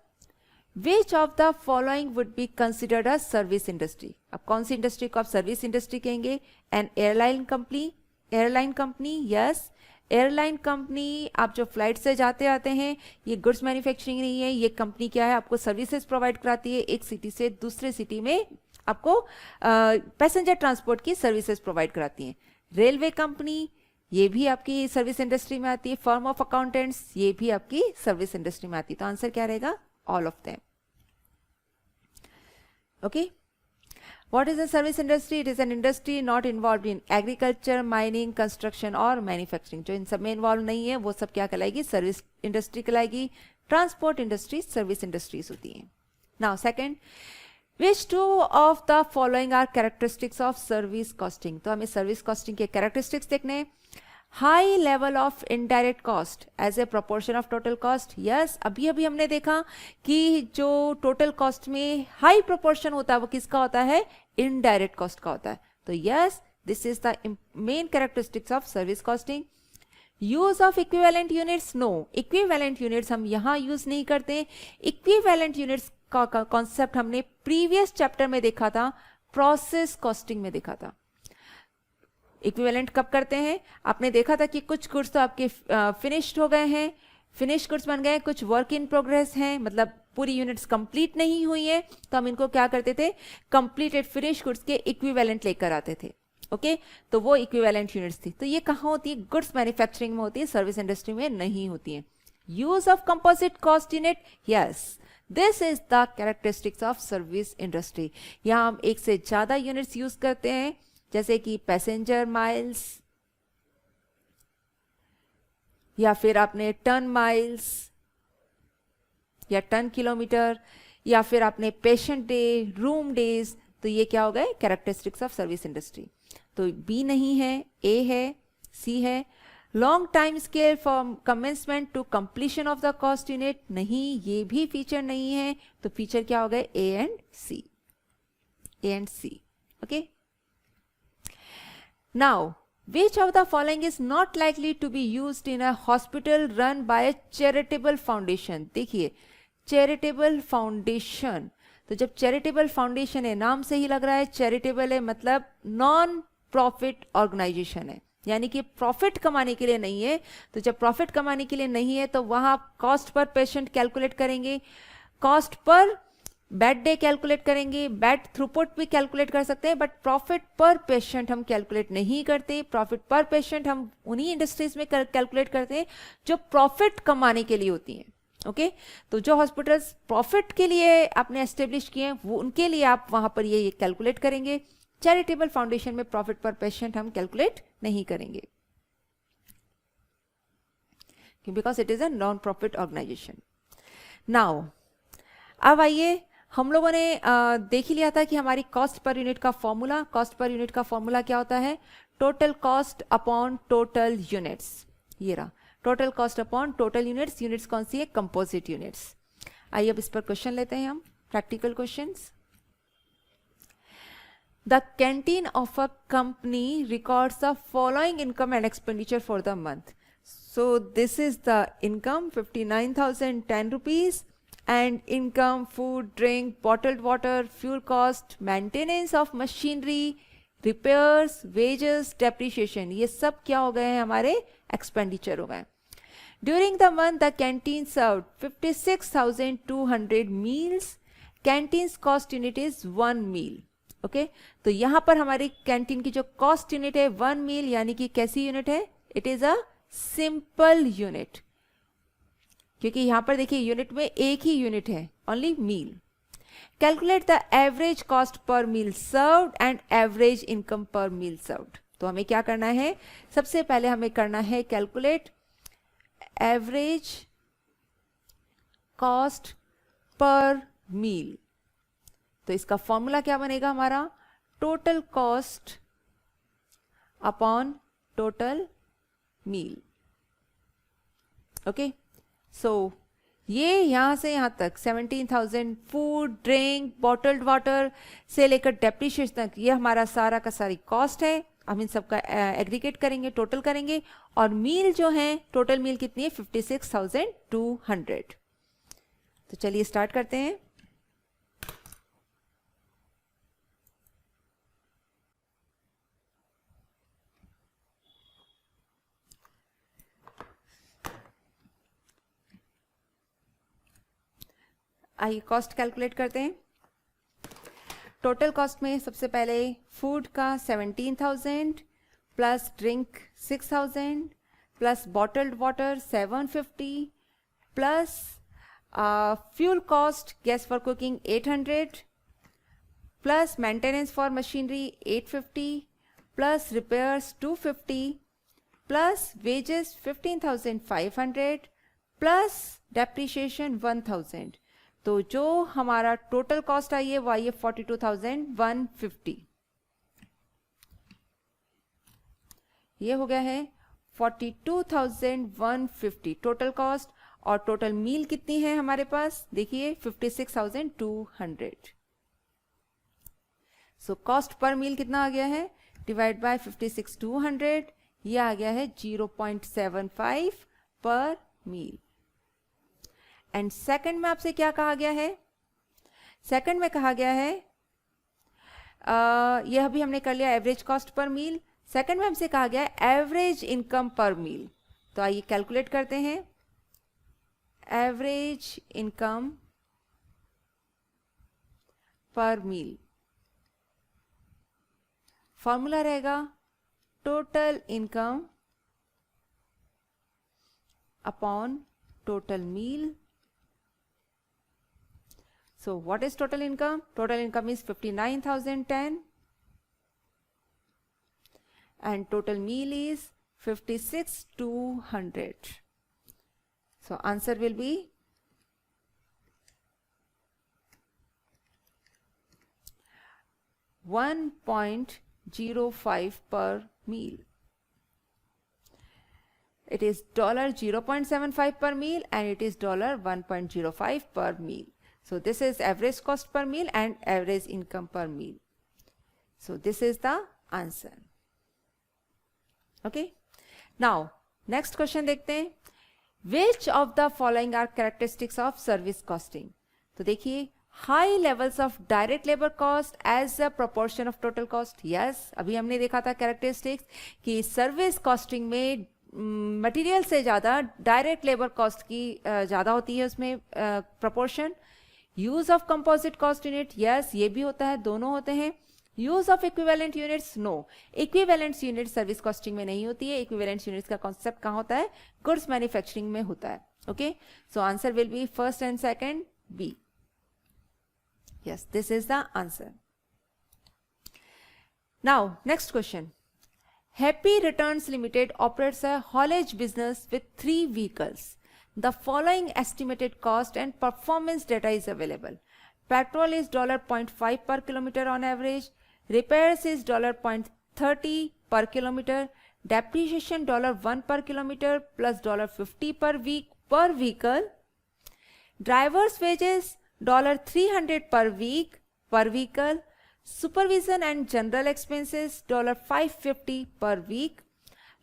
Which of the following would be considered a service industry? अब कौन सी इंडस्ट्री को आप सर्विस इंडस्ट्री कहेंगे? N airline company, airline company, yes. Airline company, आप जो फ्लाइट से जाते आते हैं, ये गुड्स मैन्युफैक्चरिंग नहीं है, ये कंपनी क्या है? आपको सर्विसेज प्रोवाइड कराती है, एक सिटी से दूसरे सिटी में आपको पैसेंजर ट्रांसपोर्ट की सर्विसेज प्रोवाइड कराती हैं। रेलवे कंपनी, ये भी आपकी सर्विस इंडस्ट्री में आती है। फर्म ऑफ अकाउंटेंट्स, ये भी आपकी सर्विस इंडस्ट्री में आती है। तो आंसर क्या रहेगा? All of them, okay. What is a service industry? It is an industry not involved in agriculture, mining, construction और manufacturing. जो इन सब में इन्वॉल्व नहीं है वो सब क्या कहलाएगी? सर्विस इंडस्ट्री कहलाएगी। ट्रांसपोर्ट इंडस्ट्री सर्विस इंडस्ट्रीज होती हैं। Now second, which two of the following are characteristics of service costing? तो हमें सर्विस कॉस्टिंग के कैरेक्टरिस्टिक्स देखने हैं। High level of indirect cost as a proportion of total cost, yes. अभी अभी हमने देखा कि जो टोटल कॉस्ट में हाई प्रोपोर्शन होता है वो किसका होता है? इनडायरेक्ट कॉस्ट का होता है। तो yes, this is the main characteristics of service costing. Use of equivalent units, no, equivalent units हम यहाँ यूज नहीं करते। इक्विवेलेंट यूनिट्स का कॉन्सेप्ट हमने प्रीवियस चैप्टर में देखा था, प्रोसेस कॉस्टिंग में देखा था। इक्विवेलेंट कब करते हैं? आपने देखा था कि कुछ गुड्स तो आपके फिनिश्ड हो गए हैं, फिनिश गुड्स बन गए, कुछ वर्क इन प्रोग्रेस हैं, मतलब पूरी यूनिट्स कंप्लीट नहीं हुई है, तो हम इनको क्या करते थे? कंप्लीटेड फिनिश गुड्स के इक्विवेलेंट लेकर आते थे, ओके। तो वो इक्विवेलेंट यूनिट्स थी। तो ये कहाँ होती है? गुड्स मैन्युफैक्चरिंग में होती है, सर्विस इंडस्ट्री में नहीं होती है। Use of composite cost unit, yes, this is the characteristics of service industry. यहाँ हम एक से ज्यादा यूनिट्स यूज करते हैं, जैसे कि पैसेंजर माइल्स, या फिर आपने टन माइल्स या टन किलोमीटर, या फिर आपने पेशेंट डे, रूम डेज। तो ये क्या हो गए? Characteristics of service industry. तो बी नहीं है, ए है, सी है। Long time scale from commencement to completion of the cost unit, नहीं, ये भी फीचर नहीं है। तो फीचर क्या हो गए? A and C, A and C, okay. Now, which of the following is not likely to be used in a hospital run by a charitable foundation? देखिए, charitable foundation, तो जब चैरिटेबल फाउंडेशन है, नाम से ही लग रहा है चैरिटेबल है, मतलब नॉन प्रॉफिट ऑर्गेनाइजेशन है, यानी कि प्रॉफिट कमाने के लिए नहीं है। तो जब प्रॉफिट कमाने के लिए नहीं है तो वहां कॉस्ट पर पेशेंट कैलकुलेट करेंगे, cost per bed day calculate करेंगे, बेड थ्रूपुट भी कैलकुलेट कर सकते हैं, बट प्रॉफिट पर पेशेंट हम कैलकुलेट नहीं करते। प्रॉफिट पर पेशेंट हम उन्हीं इंडस्ट्रीज में कैलकुलेट करते हैं जो प्रॉफिट कमाने के लिए होती हैं। ओके तो जो हॉस्पिटल्स प्रॉफिट के लिए आपने एस्टेब्लिश किए हैं वो उनके लिए आप वहां पर ये कैलकुलेट करेंगे। चैरिटेबल फाउंडेशन में प्रॉफिट पर पेशेंट हम कैलकुलेट नहीं करेंगे, because it is a non profit organisation. Now अब आइए, हम लोगों ने देख ही लिया था कि हमारी कॉस्ट पर यूनिट का फॉर्मूला, कॉस्ट पर यूनिट का फॉर्मूला क्या होता है, total cost upon total units. ये रहा total cost upon total units. Units कौन सी है, कंपोजिट यूनिट्स। आइए अब इस पर क्वेश्चन लेते हैं हम, practical questions. The canteen of a company records the following income and expenditure for the month. So this is the income 59,010 rupees, and income food, drink, bottled water, fuel cost, maintenance of machinery, repairs, wages, depreciation, ये सब क्या हो गए हैं, हमारे expenditure हो गए। During the month the canteen served 56,200 meals. Canteen's cost unit is 1 meal. Okay तो यहां पर हमारी कैंटीन की जो कॉस्ट यूनिट है 1 मील, यानी कि कैसी यूनिट है, it is a simple unit, क्योंकि यहां पर देखिए यूनिट में एक ही यूनिट है, only meal. Calculate the average cost per meal served and average income per meal served. तो हमें क्या करना है, सबसे पहले हमें करना है कैलकुलेट एवरेज कॉस्ट पर मील। तो इसका फॉर्मूला क्या बनेगा हमारा, टोटल कॉस्ट अपॉन टोटल मील। ओके सो ये यहां से यहां तक 17,000 फूड, ड्रिंक, बॉटल्ड वाटर से लेकर डेप्रिशिएशन तक, ये हमारा सारा का सारी कॉस्ट है। हम इन सबका एग्रीगेट करेंगे, टोटल करेंगे, और मील जो है, टोटल मील कितनी है, 56,200। तो चलिए स्टार्ट करते हैं। आइए कॉस्ट कैलकुलेट करते हैं। टोटल कॉस्ट में सबसे पहले फूड का 17,000 plus drink 6,000 plus bottled water 750 plus fuel cost, gas for cooking 800 plus maintenance for machinery 850 plus repairs 250 plus wages 15,500 plus depreciation 1,000। तो जो हमारा टोटल कॉस्ट आई है वो आई है 42,150। ये हो गया है 42,150 टोटल कॉस्ट, और टोटल मील कितनी है हमारे पास, देखिए 56,200। सो कॉस्ट पर मील कितना आ गया है, डिवाइड बाय 56,200, ये आ गया है 0.75 पर मील। एंड सेकंड में आपसे क्या कहा गया है, सेकंड में कहा गया है, यह अभी हमने कर लिया एवरेज कॉस्ट पर मील। सेकंड में हमसे कहा गया है एवरेज इनकम पर मील। तो आइए कैलकुलेट करते हैं average income per meal. Formula रहेगा total income upon total meal. So what is total income? Total income is 59,010 and total meal is 56,200. So answer will be 1.05 per meal. It is $0.75 per meal and it is $1.05 per meal. So this is average cost per meal and average income per meal. So this is the answer. Okay. Now next question देखते हैं, which of the following are characteristics of service costing? तो देखिए high levels of direct labour cost as a proportion of total cost, yes, अभी हमने देखा था characteristics कि service costing में मटेरियल से ज़्यादा डायरेक्ट लेबर कॉस्ट की ज़्यादा होती है उसमें proportion. Use of composite cost unit, yes, ये भी होता है, दोनों होते हैं। Use of equivalent units, no, equivalent unit service costing में नहीं होती है। इक्विवेलेंट यूनिट्स का कॉन्सेप्ट कहाँ होता है? गुड्स मैन्युफैक्चरिंग में होता है। Okay, so answer will be first and second B. Yes, this is the answer. Now, next question. Happy Returns Limited operates a haulage business with 3 vehicles. The following estimated cost and performance data is available. Petrol is $0.5 per kilometer on average. Repairs is $0.30 per kilometer. Depreciation $1 per kilometer plus $50 per week per vehicle. Driver's wages $300 per week per vehicle. Supervision and general expenses $550 per week.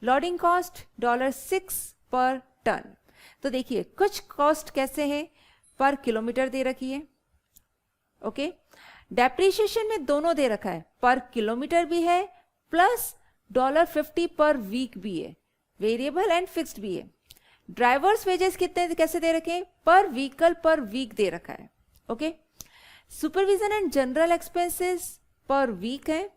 Loading cost $6 per ton. तो देखिए कुछ cost कैसे हैं, पर kilometre दे रखी है। Okay, depreciation में दोनों दे रखा है, पर किलोमीटर भी है प्लस $50 पर वीक भी है, वेरिएबल एंड फिक्स्ड भी है। ड्राइवर्स वेजेस कितने कैसे दे रखे हैं? पर व्हीकल पर वीक दे रखा है। Okay, supervision and general expenses per week है,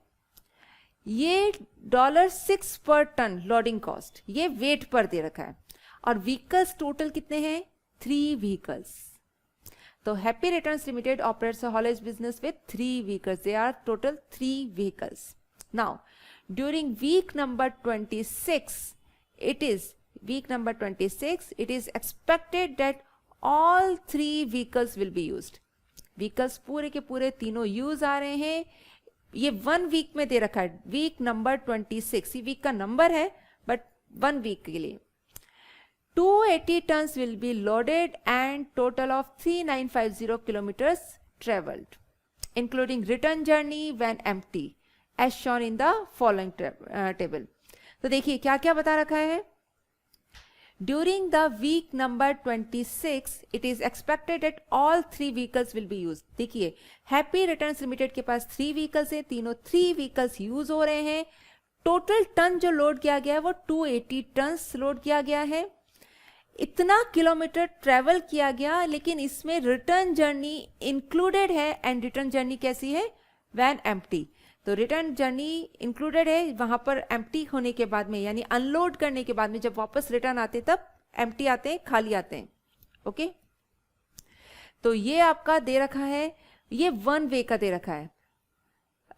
ये $6 पर टन लोडिंग कॉस्ट, ये वेट पर दे रखा है। और व्हीकल्स टोटल कितने हैं? 3 व्हीकल्स। तो happy returns limited operates a haulage business with 3 vehicles. They are total 3 vehicles. Now, during week number 26, it is expected that all 3 vehicles will be used. Vehicles पूरे के पूरे तीनों यूज आ रहे हैं। ये 1 वीक में दे रखा है, वीक नंबर 26, ये वीक का नंबर है बट 1 वीक के लिए। 280 tons will be loaded and total of 3950 kilometers traveled, including return journey when empty, as shown in the following table. तो देखिए क्या क्या बता रखा है। During the week number 26, it is expected that all 3 vehicles will be used. देखिए happy returns limited के पास 3 vehicles हैं, तीनों 3 व्हीकल्स यूज हो रहे हैं। टोटल टन जो लोड किया गया है वो 280 टन लोड किया गया है। इतना किलोमीटर ट्रेवल किया गया, लेकिन इसमें रिटर्न जर्नी इंक्लूडेड है। एंड रिटर्न जर्नी कैसी है? Van empty. तो रिटर्न जर्नी इंक्लूडेड है वहां पर एम्प्टी होने के बाद में, यानी अनलोड करने के बाद में जब वापस रिटर्न आते तब एम्प्टी आते हैं, खाली आते हैं। ओके, तो ये आपका दे रखा है, ये 1 वे का दे रखा है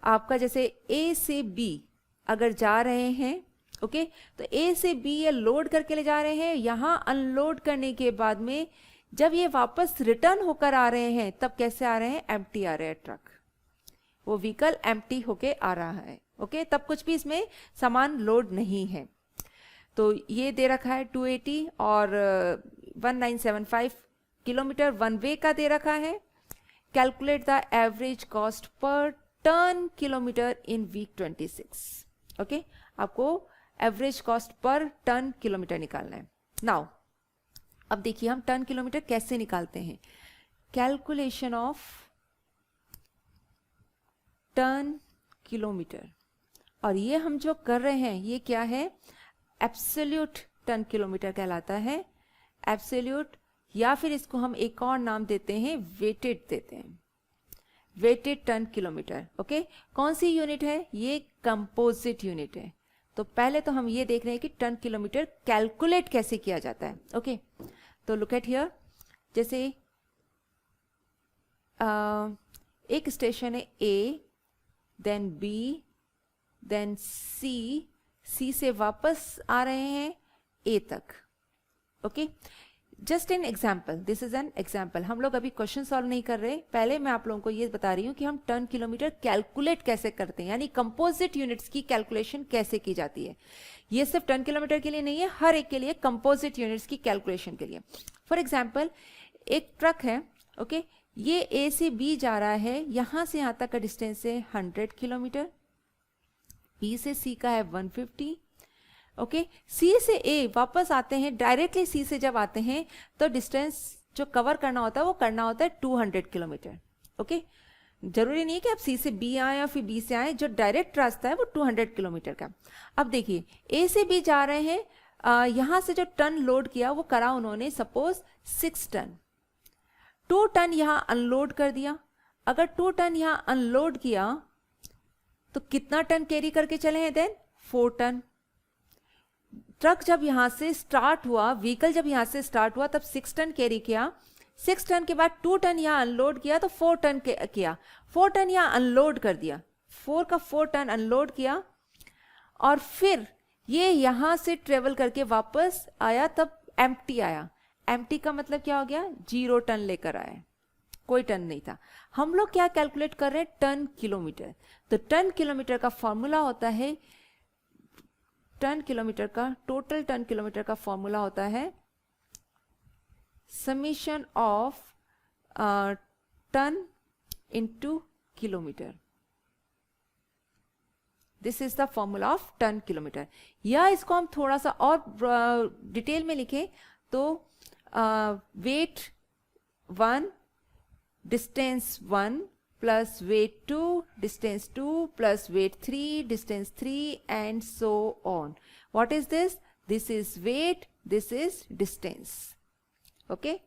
आपका। जैसे ए से बी अगर जा रहे हैं, ओके, तो ए से बी ये लोड करके ले जा रहे हैं, यहां अनलोड करने के बाद में जब ये वापस रिटर्न होकर आ रहे हैं तब कैसे आ रहे हैं? एम्प्टी आ रहे हैं ट्रक, वो व्हीकल एम्प्टी होके आ रहा है। ओके, तब कुछ भी इसमें सामान लोड नहीं है। तो ये दे रखा है 280 और 1975 किलोमीटर 1 वे का दे रखा है। Calculate the average cost per ton kilometre in week 26। Okay, आपको average cost per ton kilometre निकालना है। नाउ अब देखिए हम टन किलोमीटर कैसे निकालते हैं। कैलकुलेशन ऑफ टन किलोमीटर, और ये हम जो कर रहे हैं ये क्या है? एब्सोल्यूट टन किलोमीटर कहलाता है। एब्सोल्यूट, या फिर इसको हम एक और नाम देते हैं, वेटेड देते हैं, वेटेड टन किलोमीटर। ओके, कौन सी यूनिट है? ये कंपोजिट यूनिट है। तो पहले तो हम ये देख रहे हैं कि टन किलोमीटर कैलकुलेट कैसे किया जाता है। ओके, तो लुक एट हियर, जैसे एक स्टेशन है ए, देन बी, देन सी, सी से वापस आ रहे हैं ए तक। Okay, just an example, this is an example. हम लोग अभी क्वेश्चन सॉल्व नहीं कर रहे, पहले मैं आप लोगों को ये बता रही हूँ कि हम टन किलोमीटर कैलकुलेट कैसे करते हैं, यानी कंपोजिट यूनिट्स की कैलकुलेशन कैसे की जाती है। ये सिर्फ टन किलोमीटर के लिए नहीं है, हर एक के लिए, कंपोजिट यूनिट्स की कैलकुलेशन के लिए। फॉर एग्जाम्पल, एक ट्रक है, ओके, ये ए से बी जा रहा है, यहां से यहां तक का डिस्टेंस है 100 किलोमीटर, बी से सी का है 150। ओके, सी से ए वापस आते हैं, डायरेक्टली सी से जब आते हैं तो डिस्टेंस जो कवर करना होता है वो करना होता है 200 किलोमीटर। ओके। जरूरी नहीं है कि आप सी से बी आए या फिर बी से आए, जो डायरेक्ट रास्ता है वो 200 किलोमीटर का। अब देखिए ए से बी जा रहे हैं, यहाँ से जो टन लोड किया वो करा उन्होंने सपोज 6 टन, 2 टन यहाँ अनलोड कर दिया। अगर 2 टन यहाँ अनलोड किया तो कितना टन कैरी करके चले हैं? Then 4 ton. ट्रक जब यहाँ से स्टार्ट हुआ, व्हीकल जब यहाँ से स्टार्ट हुआ तब 6 टन कैरी किया, 6 टन के बाद 2 टन यहाँ अनलोड किया तो 4 टन किया, 4 टन यहाँ अनलोड कर दिया, 4 का 4 टन अनलोड किया, और फिर ये यहाँ से ट्रेवल करके वापस आया, तब एम्प्टी आया। एम्प्टी का मतलब क्या हो गया? 0 टन लेकर आया, कोई टन नहीं था। हम लोग क्या कैलकुलेट कर रहे हैं? Ton kilometre. तो टन किलोमीटर का फॉर्मूला होता है, टन किलोमीटर का, टोटल टन किलोमीटर का फॉर्मूला होता है summation of ton into kilometre. This is the formula of ton kilometre. या इसको हम थोड़ा सा और डिटेल में लिखें तो weight 1 distance 1 plus weight 2 distance 2 plus weight 3 distance 3 and so on. What is this? This is weight, this is distance. Okay,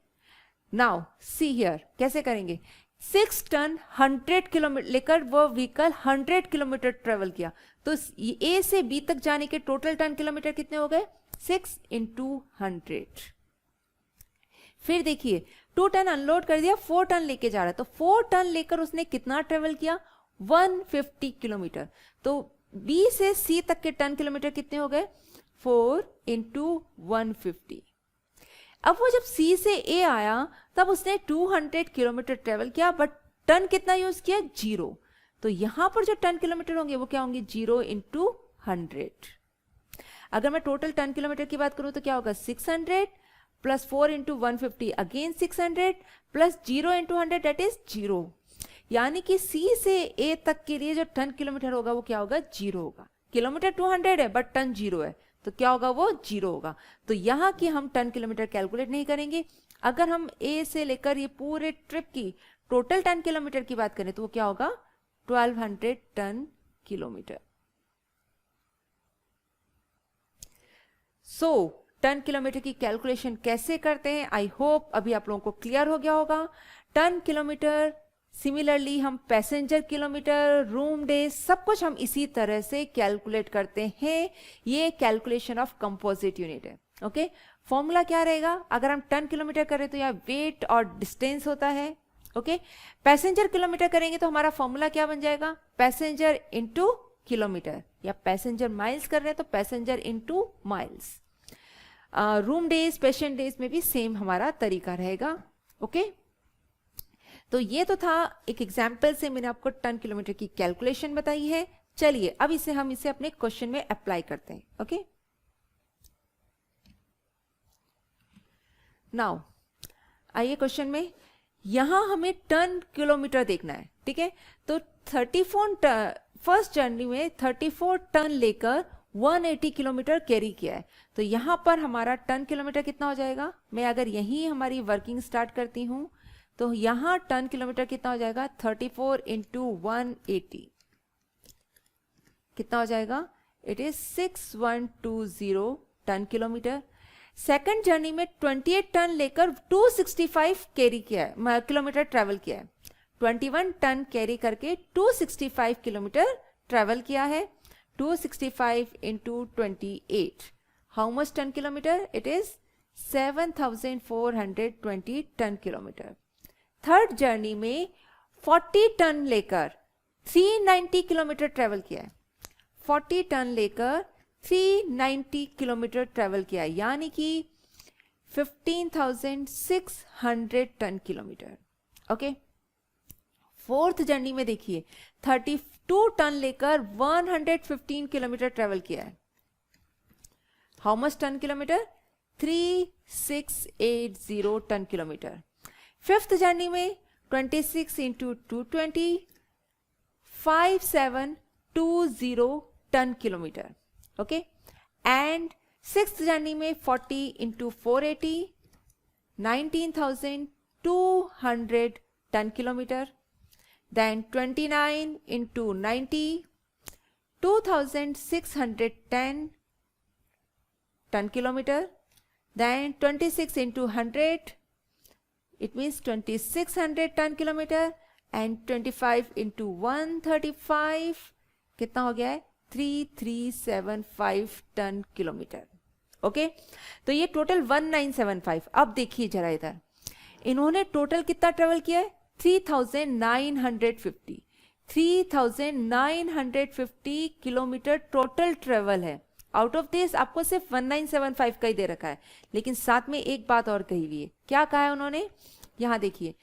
now see here कैसे करेंगे? 6 टन 100 किलोमीटर लेकर वो व्हीकल 100 किलोमीटर ट्रेवल किया, तो ए से बी तक जाने के टोटल टन किलोमीटर कितने हो गए? 6 × 100। फिर देखिए 2 टन अनलोड कर दिया, 4 टन लेके जा रहा है, तो 4 टन लेकर उसने कितना ट्रेवल किया? 150 किलोमीटर। तो बी से सी तक के टन किलोमीटर कितने हो गए? 4 × 150। अब वो जब सी से ए आया तब उसने 200 किलोमीटर ट्रेवल किया, बट टन कितना यूज किया? 0। तो यहां पर जो टन किलोमीटर होंगे वो क्या होंगे? 0 × 100। अगर मैं टोटल टन किलोमीटर की बात करूं तो क्या होगा? 600 plus 4 × 150 again 600 plus 0 × 100 that is 0। यानी कि सी से ए तक के लिए जो टन किलोमीटर होगा वो क्या होगा? 0 होगा। किलोमीटर 200 है बट टन 0 है, तो क्या होगा? वो 0 होगा। तो यहाँ की हम टन किलोमीटर कैलकुलेट नहीं करेंगे। अगर हम ए से लेकर ये पूरे ट्रिप की टोटल टन किलोमीटर की बात करें तो वो क्या होगा? 1200 टन किलोमीटर। सो टन किलोमीटर की कैलकुलेशन कैसे करते हैं? आई होप अभी आप लोगों को क्लियर हो गया होगा। टन किलोमीटर, सिमिलरली हम पैसेंजर किलोमीटर, रूम डेज, सब कुछ हम इसी तरह से कैलकुलेट करते हैं। ये कैलकुलेशन ऑफ कंपोजिट यूनिट है। ओके, फॉर्मूला क्या रहेगा? अगर हम टन किलोमीटर करें तो यहाँ वेट और डिस्टेंस होता है। ओके, पैसेंजर किलोमीटर करेंगे तो हमारा फॉर्मूला क्या बन जाएगा? पैसेंजर इंटू किलोमीटर, या पैसेंजर माइल्स कर रहे हैं तो passenger into miles. Room days, patient days में भी सेम हमारा तरीका रहेगा। ओके, तो ये तो था एक एग्जाम्पल से मैंने आपको टन किलोमीटर की कैलकुलेशन बताई है। चलिए अब हम इसे अपने क्वेश्चन में अप्लाई करते हैं। ओके, नाउ आइए क्वेश्चन में, यहां हमें टन किलोमीटर देखना है। ठीक है, तो 34 फर्स्ट जर्नी में 34 टन लेकर 180 किलोमीटर कैरी किया है, तो यहां पर हमारा टन किलोमीटर कितना हो जाएगा? मैं अगर यही हमारी वर्किंग स्टार्ट करती हूं तो यहां टन किलोमीटर कितना हो जाएगा? 34 × 180 कितना हो जाएगा? It is 6120 ton kilometre. Second journey में 28 टन लेकर 265 कैरी किया है, किलोमीटर ट्रेवल किया है। 21 टन कैरी करके 265 किलोमीटर ट्रेवल किया है। 265 × 28 how much ton kilometre? It is 7420 ton kilometre. Third journey में 40 टन लेकर 390 किलोमीटर ट्रेवल किया है। 40 टन लेकर 390 किलोमीटर ट्रेवल किया है, यानी कि 15,600 ton kilometre. Okay, fourth journey में देखिए 32 टन लेकर 115 किलोमीटर ट्रेवल किया है। How much ton kilometre? 3680 ton kilometre. Fifth journey में 26 × 220 5720 ton kilometre. Okay, and sixth journey में 40 × 480 19,200 ton kilometre. then 29 into 90, 2610 ton kilometer, then 26 into 100, it means 2600 ton kilometer, and 25 into 135 कितना हो गया है 3375 ton kilometre. Okay, तो ये total 1975. अब देखिए जरा इधर, इन्होंने टोटल कितना ट्रेवल किया है 3950 किलोमीटर टोटल ट्रेवल है. आउट ऑफ दिस आपको सिर्फ 1975 का ही दे रखा है, लेकिन साथ में एक बात और कही हुई है. क्या कहा है उन्होंने, यहां देखिए,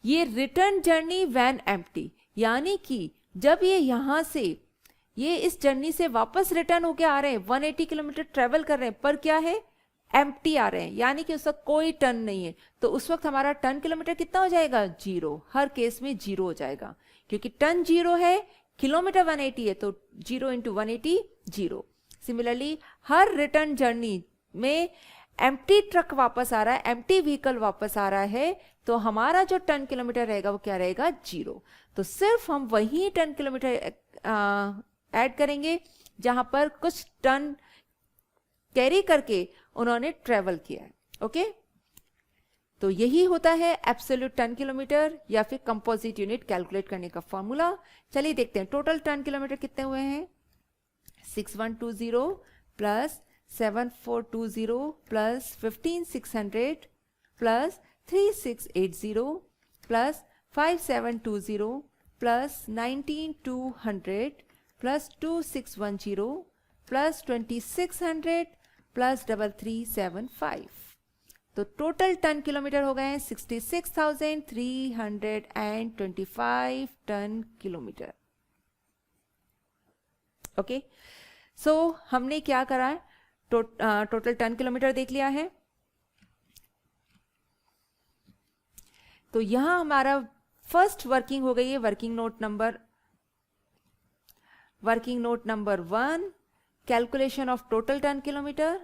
ये रिटर्न जर्नी व्हेन एम्प्टी, यानी कि जब ये यहां से ये इस जर्नी से वापस रिटर्न होके आ रहे हैं, 180 किलोमीटर ट्रेवल कर रहे हैं, पर क्या है एम्प्टी आ रहे हैं, यानी कि उस वक्त कोई टन नहीं है. तो उस वक्त हमारा टन किलोमीटर कितना हो जाएगा, जीरो. हर केस में जीरो हो जाएगा, क्योंकि टन जीरो है, किलोमीटर 180 है, तो 0 into 180 जीरो. सिमिलरली हर रिटर्न जर्नी में एम्प्टी ट्रक वापस आ रहा है, एम्प्टी व्हीकल वापस आ रहा है, तो हमारा जो टन किलोमीटर रहेगा वो क्या रहेगा, जीरो. तो सिर्फ हम वही टन किलोमीटर ऐड करेंगे जहां पर कुछ टन कैरी करके उन्होंने ट्रेवल किया है. ओके, तो यही होता है एब्सोल्यूट टन किलोमीटर या फिर कंपोजिट यूनिट कैलकुलेट करने का फॉर्मूला. चलिए देखते हैं टोटल टन किलोमीटर कितने हुए हैं. 6120 plus 7420 plus 15600 plus 3680 plus 5720 plus 19200 plus 2610 plus 2600 plus 3375. तो टोटल टन किलोमीटर हो गए हैं 66,325 टन किलोमीटर. ओके, सो हमने क्या करा है, टोटल टन किलोमीटर देख लिया है. तो यहां हमारा फर्स्ट वर्किंग हो गई है, working note number 1, calculation of total ton kilometre.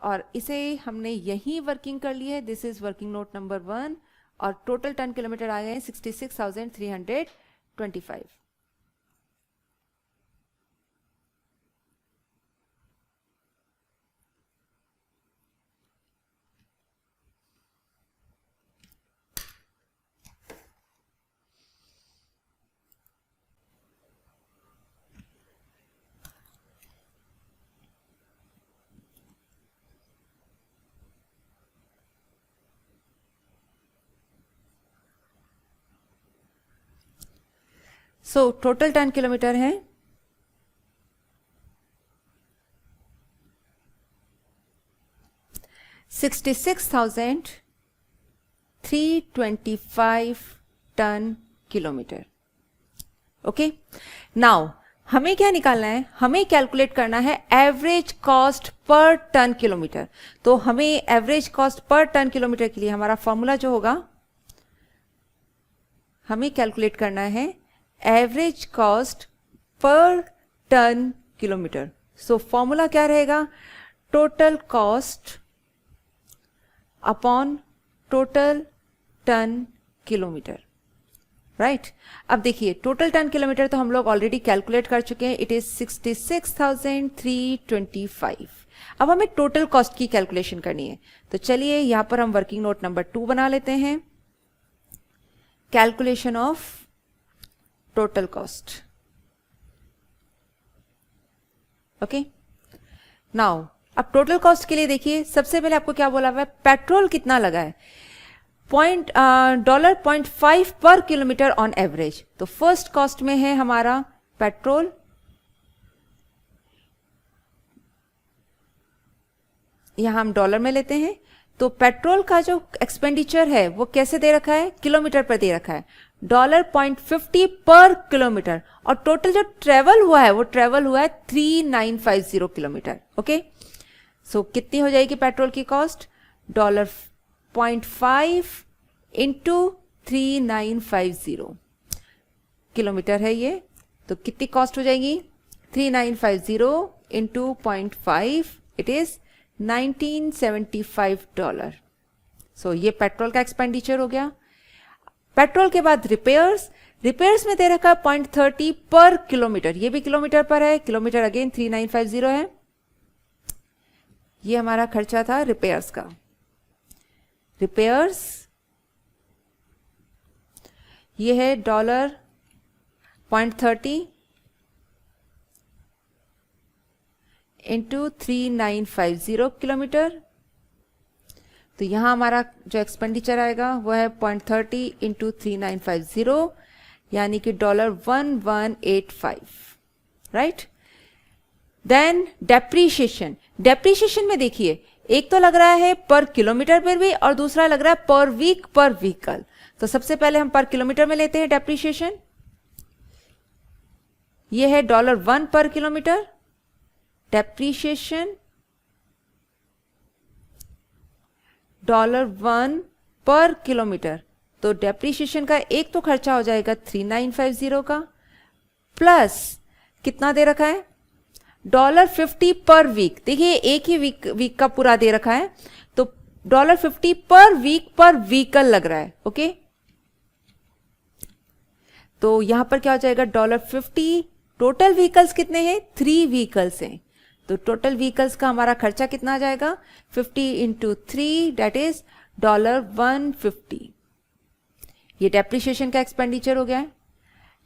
और इसे हमने यही वर्किंग कर ली है, this is working note number 1, और टोटल टन किलोमीटर आ गए 66,325. सो टोटल टन किलोमीटर है 66,325 टन किलोमीटर. ओके, नाउ हमें क्या निकालना है, हमें कैलकुलेट करना है average cost per ton kilometre. तो हमें average cost per ton kilometre के लिए हमारा फॉर्मूला जो होगा, हमें कैलकुलेट करना है average cost per ton kilometre. So formula क्या रहेगा, total cost upon total ton kilometre. Right, अब देखिए टोटल टन किलोमीटर तो हम लोग ऑलरेडी कैलकुलेट कर चुके हैं, इट इज 66,325. अब हमें टोटल कॉस्ट की कैलकुलेशन करनी है. तो चलिए यहां पर हम वर्किंग नोट नंबर 2 बना लेते हैं, calculation of total cost. Okay, now अब टोटल कॉस्ट के लिए देखिए, सबसे पहले आपको क्या बोला हुआ है, पेट्रोल कितना लगा है, $0.5 पर किलोमीटर ऑन एवरेज. तो फर्स्ट कॉस्ट में है हमारा पेट्रोल, यहां हम डॉलर में लेते हैं. तो पेट्रोल का जो एक्सपेंडिचर है वो कैसे दे रखा है, किलोमीटर पर दे रखा है, $0.50 पर किलोमीटर. और टोटल जो ट्रेवल हुआ है वो ट्रेवल हुआ है 3950 किलोमीटर. ओके, सो कितनी हो जाएगी पेट्रोल की कॉस्ट, $0.5 इंटू 3950 किलोमीटर है ये. तो कितनी कॉस्ट हो जाएगी, 3950 इंटू 0.5, इट इज $1975। सो ये पेट्रोल का एक्सपेंडिचर हो गया। पेट्रोल के बाद रिपेयर्स, रिपेयर्स में दे रखा है 0.30 पर किलोमीटर, ये भी किलोमीटर पर है, किलोमीटर अगेन 3950 है। ये हमारा खर्चा था रिपेयर्स का। रिपेयर्स ये है $0.30 इंटू 3950 किलोमीटर। तो यहां हमारा जो एक्सपेंडिचर आएगा वो है 0.30 इंटू 3950, यानी कि $1185, राइट। देन डेप्रीशिएशन, डेप्रीशिएशन में देखिए एक तो लग रहा है पर किलोमीटर पर भी और दूसरा लग रहा है पर वीक पर व्हीकल। तो सबसे पहले हम पर किलोमीटर में लेते हैं डेप्रीशिएशन। ये है $1 पर किलोमीटर डेप्रीशिएशन, $1 पर किलोमीटर। तो डेप्रीशिएशन का एक तो खर्चा हो जाएगा 3950 का, प्लस कितना दे रखा है $50 पर वीक। देखिए एक ही वीक का पूरा दे रखा है, तो $50 पर वीक पर व्हीकल लग रहा है। ओके, तो यहां पर क्या हो जाएगा $50। टोटल व्हीकल्स कितने हैं? 3 व्हीकल्स हैं, तो टोटल व्हीकल्स का हमारा खर्चा कितना आ जाएगा 50 इंटू 3 डेट इज $150। ये डेप्रीशिएशन का एक्सपेंडिचर हो गया है।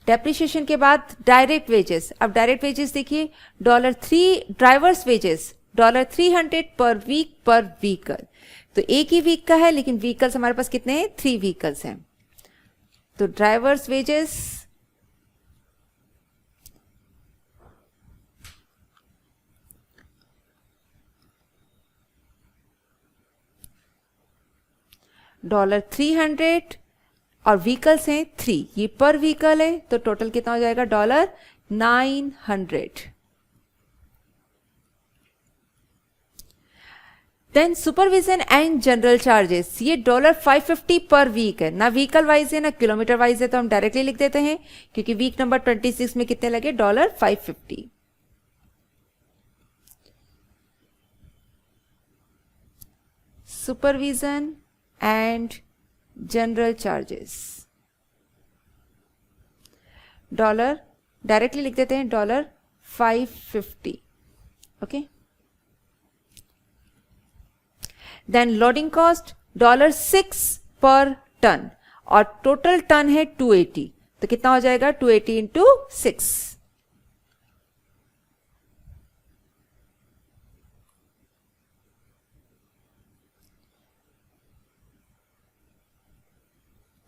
डेप्रीशिएशन के बाद डायरेक्ट वेजेस। अब डायरेक्ट वेजेस देखिए $3 ड्राइवर्स वेजेस $300 पर वीक पर व्हीकल। तो एक ही वीक का है लेकिन व्हीकल्स हमारे पास कितने हैं? 3 व्हीकल्स हैं। तो ड्राइवर्स वेजेस $300 और व्हीकल्स हैं 3, ये पर व्हीकल है, तो टोटल कितना हो जाएगा $900। Then supervision and general charges, ये $550 पर वीक है, ना व्हीकल वाइज है ना किलोमीटर वाइज है, तो हम डायरेक्टली लिख देते हैं क्योंकि वीक नंबर 26 में कितने लगे $550। Supervision and general charges directly लिख देते हैं $550। Okay, then loading cost $6 per ton और टोटल टन है 280, तो कितना हो जाएगा 280 इंटू 6।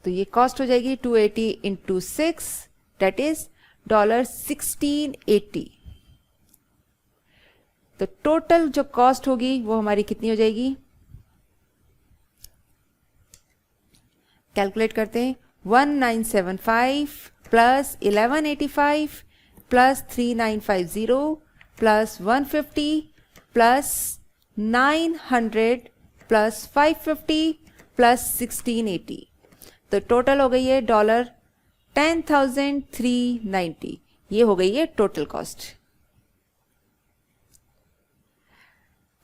तो ये कॉस्ट हो जाएगी 280 इंटू 6 डेट इज $1680। तो टोटल जो कॉस्ट होगी वो हमारी कितनी हो जाएगी, कैलकुलेट करते हैं। 1975 plus 1185 plus 3950 plus 150 plus 900 plus 550 plus 1680, तो टोटल हो गई है $10,390। ये हो गई है टोटल कॉस्ट।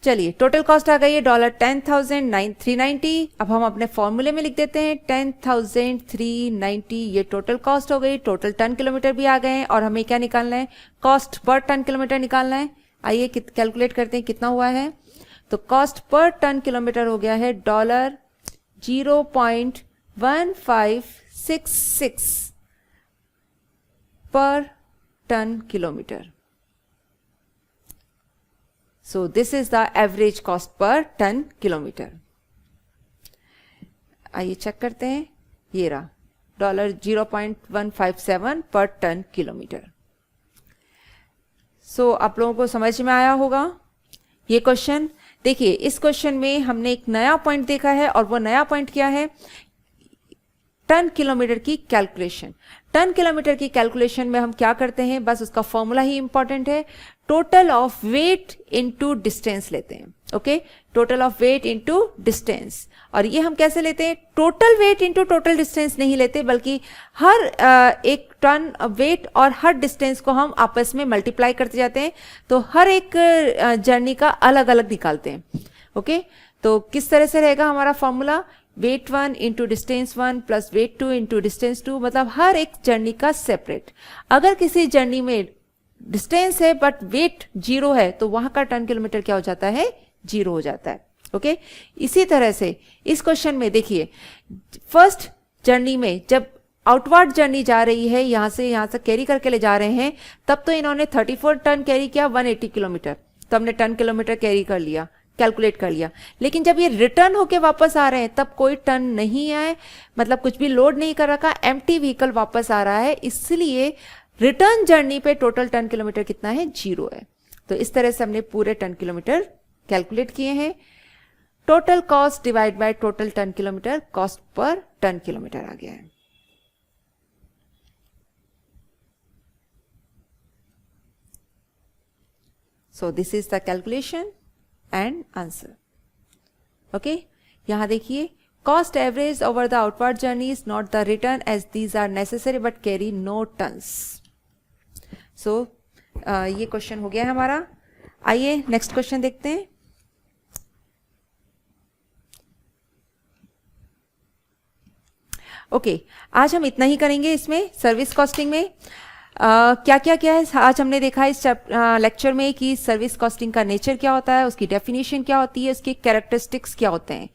चलिए टोटल कॉस्ट आ गई है $10,390। अब हम अपने फॉर्मूले में लिख देते हैं 10,390, ये टोटल कॉस्ट हो गई। टोटल टन किलोमीटर भी आ गए हैं और हमें क्या निकालना है, कॉस्ट पर टन किलोमीटर निकालना है। आइए कैलकुलेट करते हैं कितना हुआ है। तो कॉस्ट पर टन किलोमीटर हो गया है $0.1566 per ton kilometre. So this is the average cost per ton kilometer। आइए चेक करते हैं, ये रहा $0.157 पर टन किलोमीटर। सो आप लोगों को समझ में आया होगा ये क्वेश्चन। देखिए इस क्वेश्चन में हमने एक नया पॉइंट देखा है और वो नया पॉइंट क्या है, टन किलोमीटर की कैलकुलेशन। टन किलोमीटर की कैलकुलेशन में हम क्या करते हैं, बस उसका फॉर्मूला ही इंपॉर्टेंट है, total of weight into distance लेते हैं। Okay, total of weight into distance. और ये हम कैसे लेते हैं, total weight into total distance नहीं लेते, बल्कि हर एक टन वेट और हर डिस्टेंस को हम आपस में मल्टीप्लाई करते जाते हैं, तो हर एक जर्नी का अलग अलग निकालते हैं। ओके, तो किस तरह से रहेगा हमारा formula, weight 1 into distance 1 plus weight 2 into distance 2, मतलब हर एक जर्नी का सेपरेट। अगर किसी जर्नी में डिस्टेंस है बट वेट 0 है तो वहां का टन किलोमीटर क्या हो जाता है, 0 हो जाता है। ओके, इसी तरह से इस क्वेश्चन में देखिए, फर्स्ट जर्नी में जब आउटवर्ड जर्नी जा रही है, यहां से कैरी करके ले जा रहे हैं, तब तो इन्होंने 34 टन कैरी किया 180 किलोमीटर, तो हमने टन किलोमीटर कैरी कर लिया, कैलकुलेट कर लिया। लेकिन जब ये रिटर्न होके वापस आ रहे हैं तब कोई टन नहीं आए, मतलब कुछ भी लोड नहीं कर रखा, एम्प्टी व्हीकल वापस आ रहा है, इसलिए रिटर्न जर्नी पे टोटल टन किलोमीटर कितना है, 0 है। तो इस तरह से हमने पूरे टन किलोमीटर कैलकुलेट किए हैं। Total cost divide by total ton kilometre, cost per ton kilometre आ गया है। So this is the calculation and answer. Okay, यहां देखिए, cost average over the outward journey is not the return as these are necessary but carry no tons. सो ये question हो गया है हमारा। आइए नेक्स्ट क्वेश्चन देखते हैं। ओके, आज हम इतना ही करेंगे इसमें सर्विस कॉस्टिंग में। क्या क्या क्या है आज हमने देखा है इस लेक्चर में कि सर्विस कॉस्टिंग का नेचर क्या होता है, उसकी डेफिनेशन क्या होती है, उसके कैरेक्टरिस्टिक्स क्या होते हैं,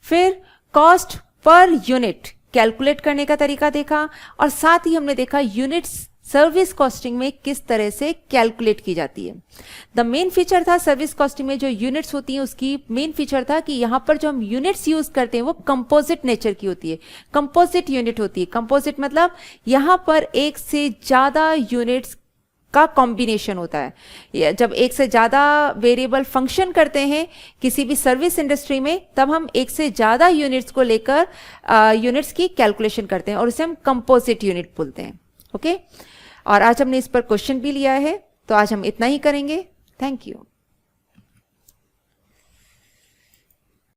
फिर कॉस्ट पर यूनिट कैलकुलेट करने का तरीका देखा, और साथ ही हमने देखा यूनिट्स सर्विस कॉस्टिंग में किस तरह से कैलकुलेट की जाती है। द मेन फीचर था सर्विस कॉस्टिंग में जो यूनिट्स होती हैं, उसकी मेन फीचर था कि यहाँ पर जो हम यूनिट्स यूज करते हैं वो कंपोजिट नेचर की होती है, कंपोजिट यूनिट होती है। कंपोजिट मतलब यहाँ पर एक से ज्यादा यूनिट्स का कॉम्बिनेशन होता है। जब एक से ज्यादा वेरिएबल फंक्शन करते हैं किसी भी सर्विस इंडस्ट्री में, तब हम एक से ज्यादा यूनिट्स को लेकर यूनिट्स की कैलकुलेशन करते हैं और उसे हम कंपोजिट यूनिट बोलते हैं। ओके, और आज हमने इस पर क्वेश्चन भी लिया है, तो आज हम इतना ही करेंगे। Thank you.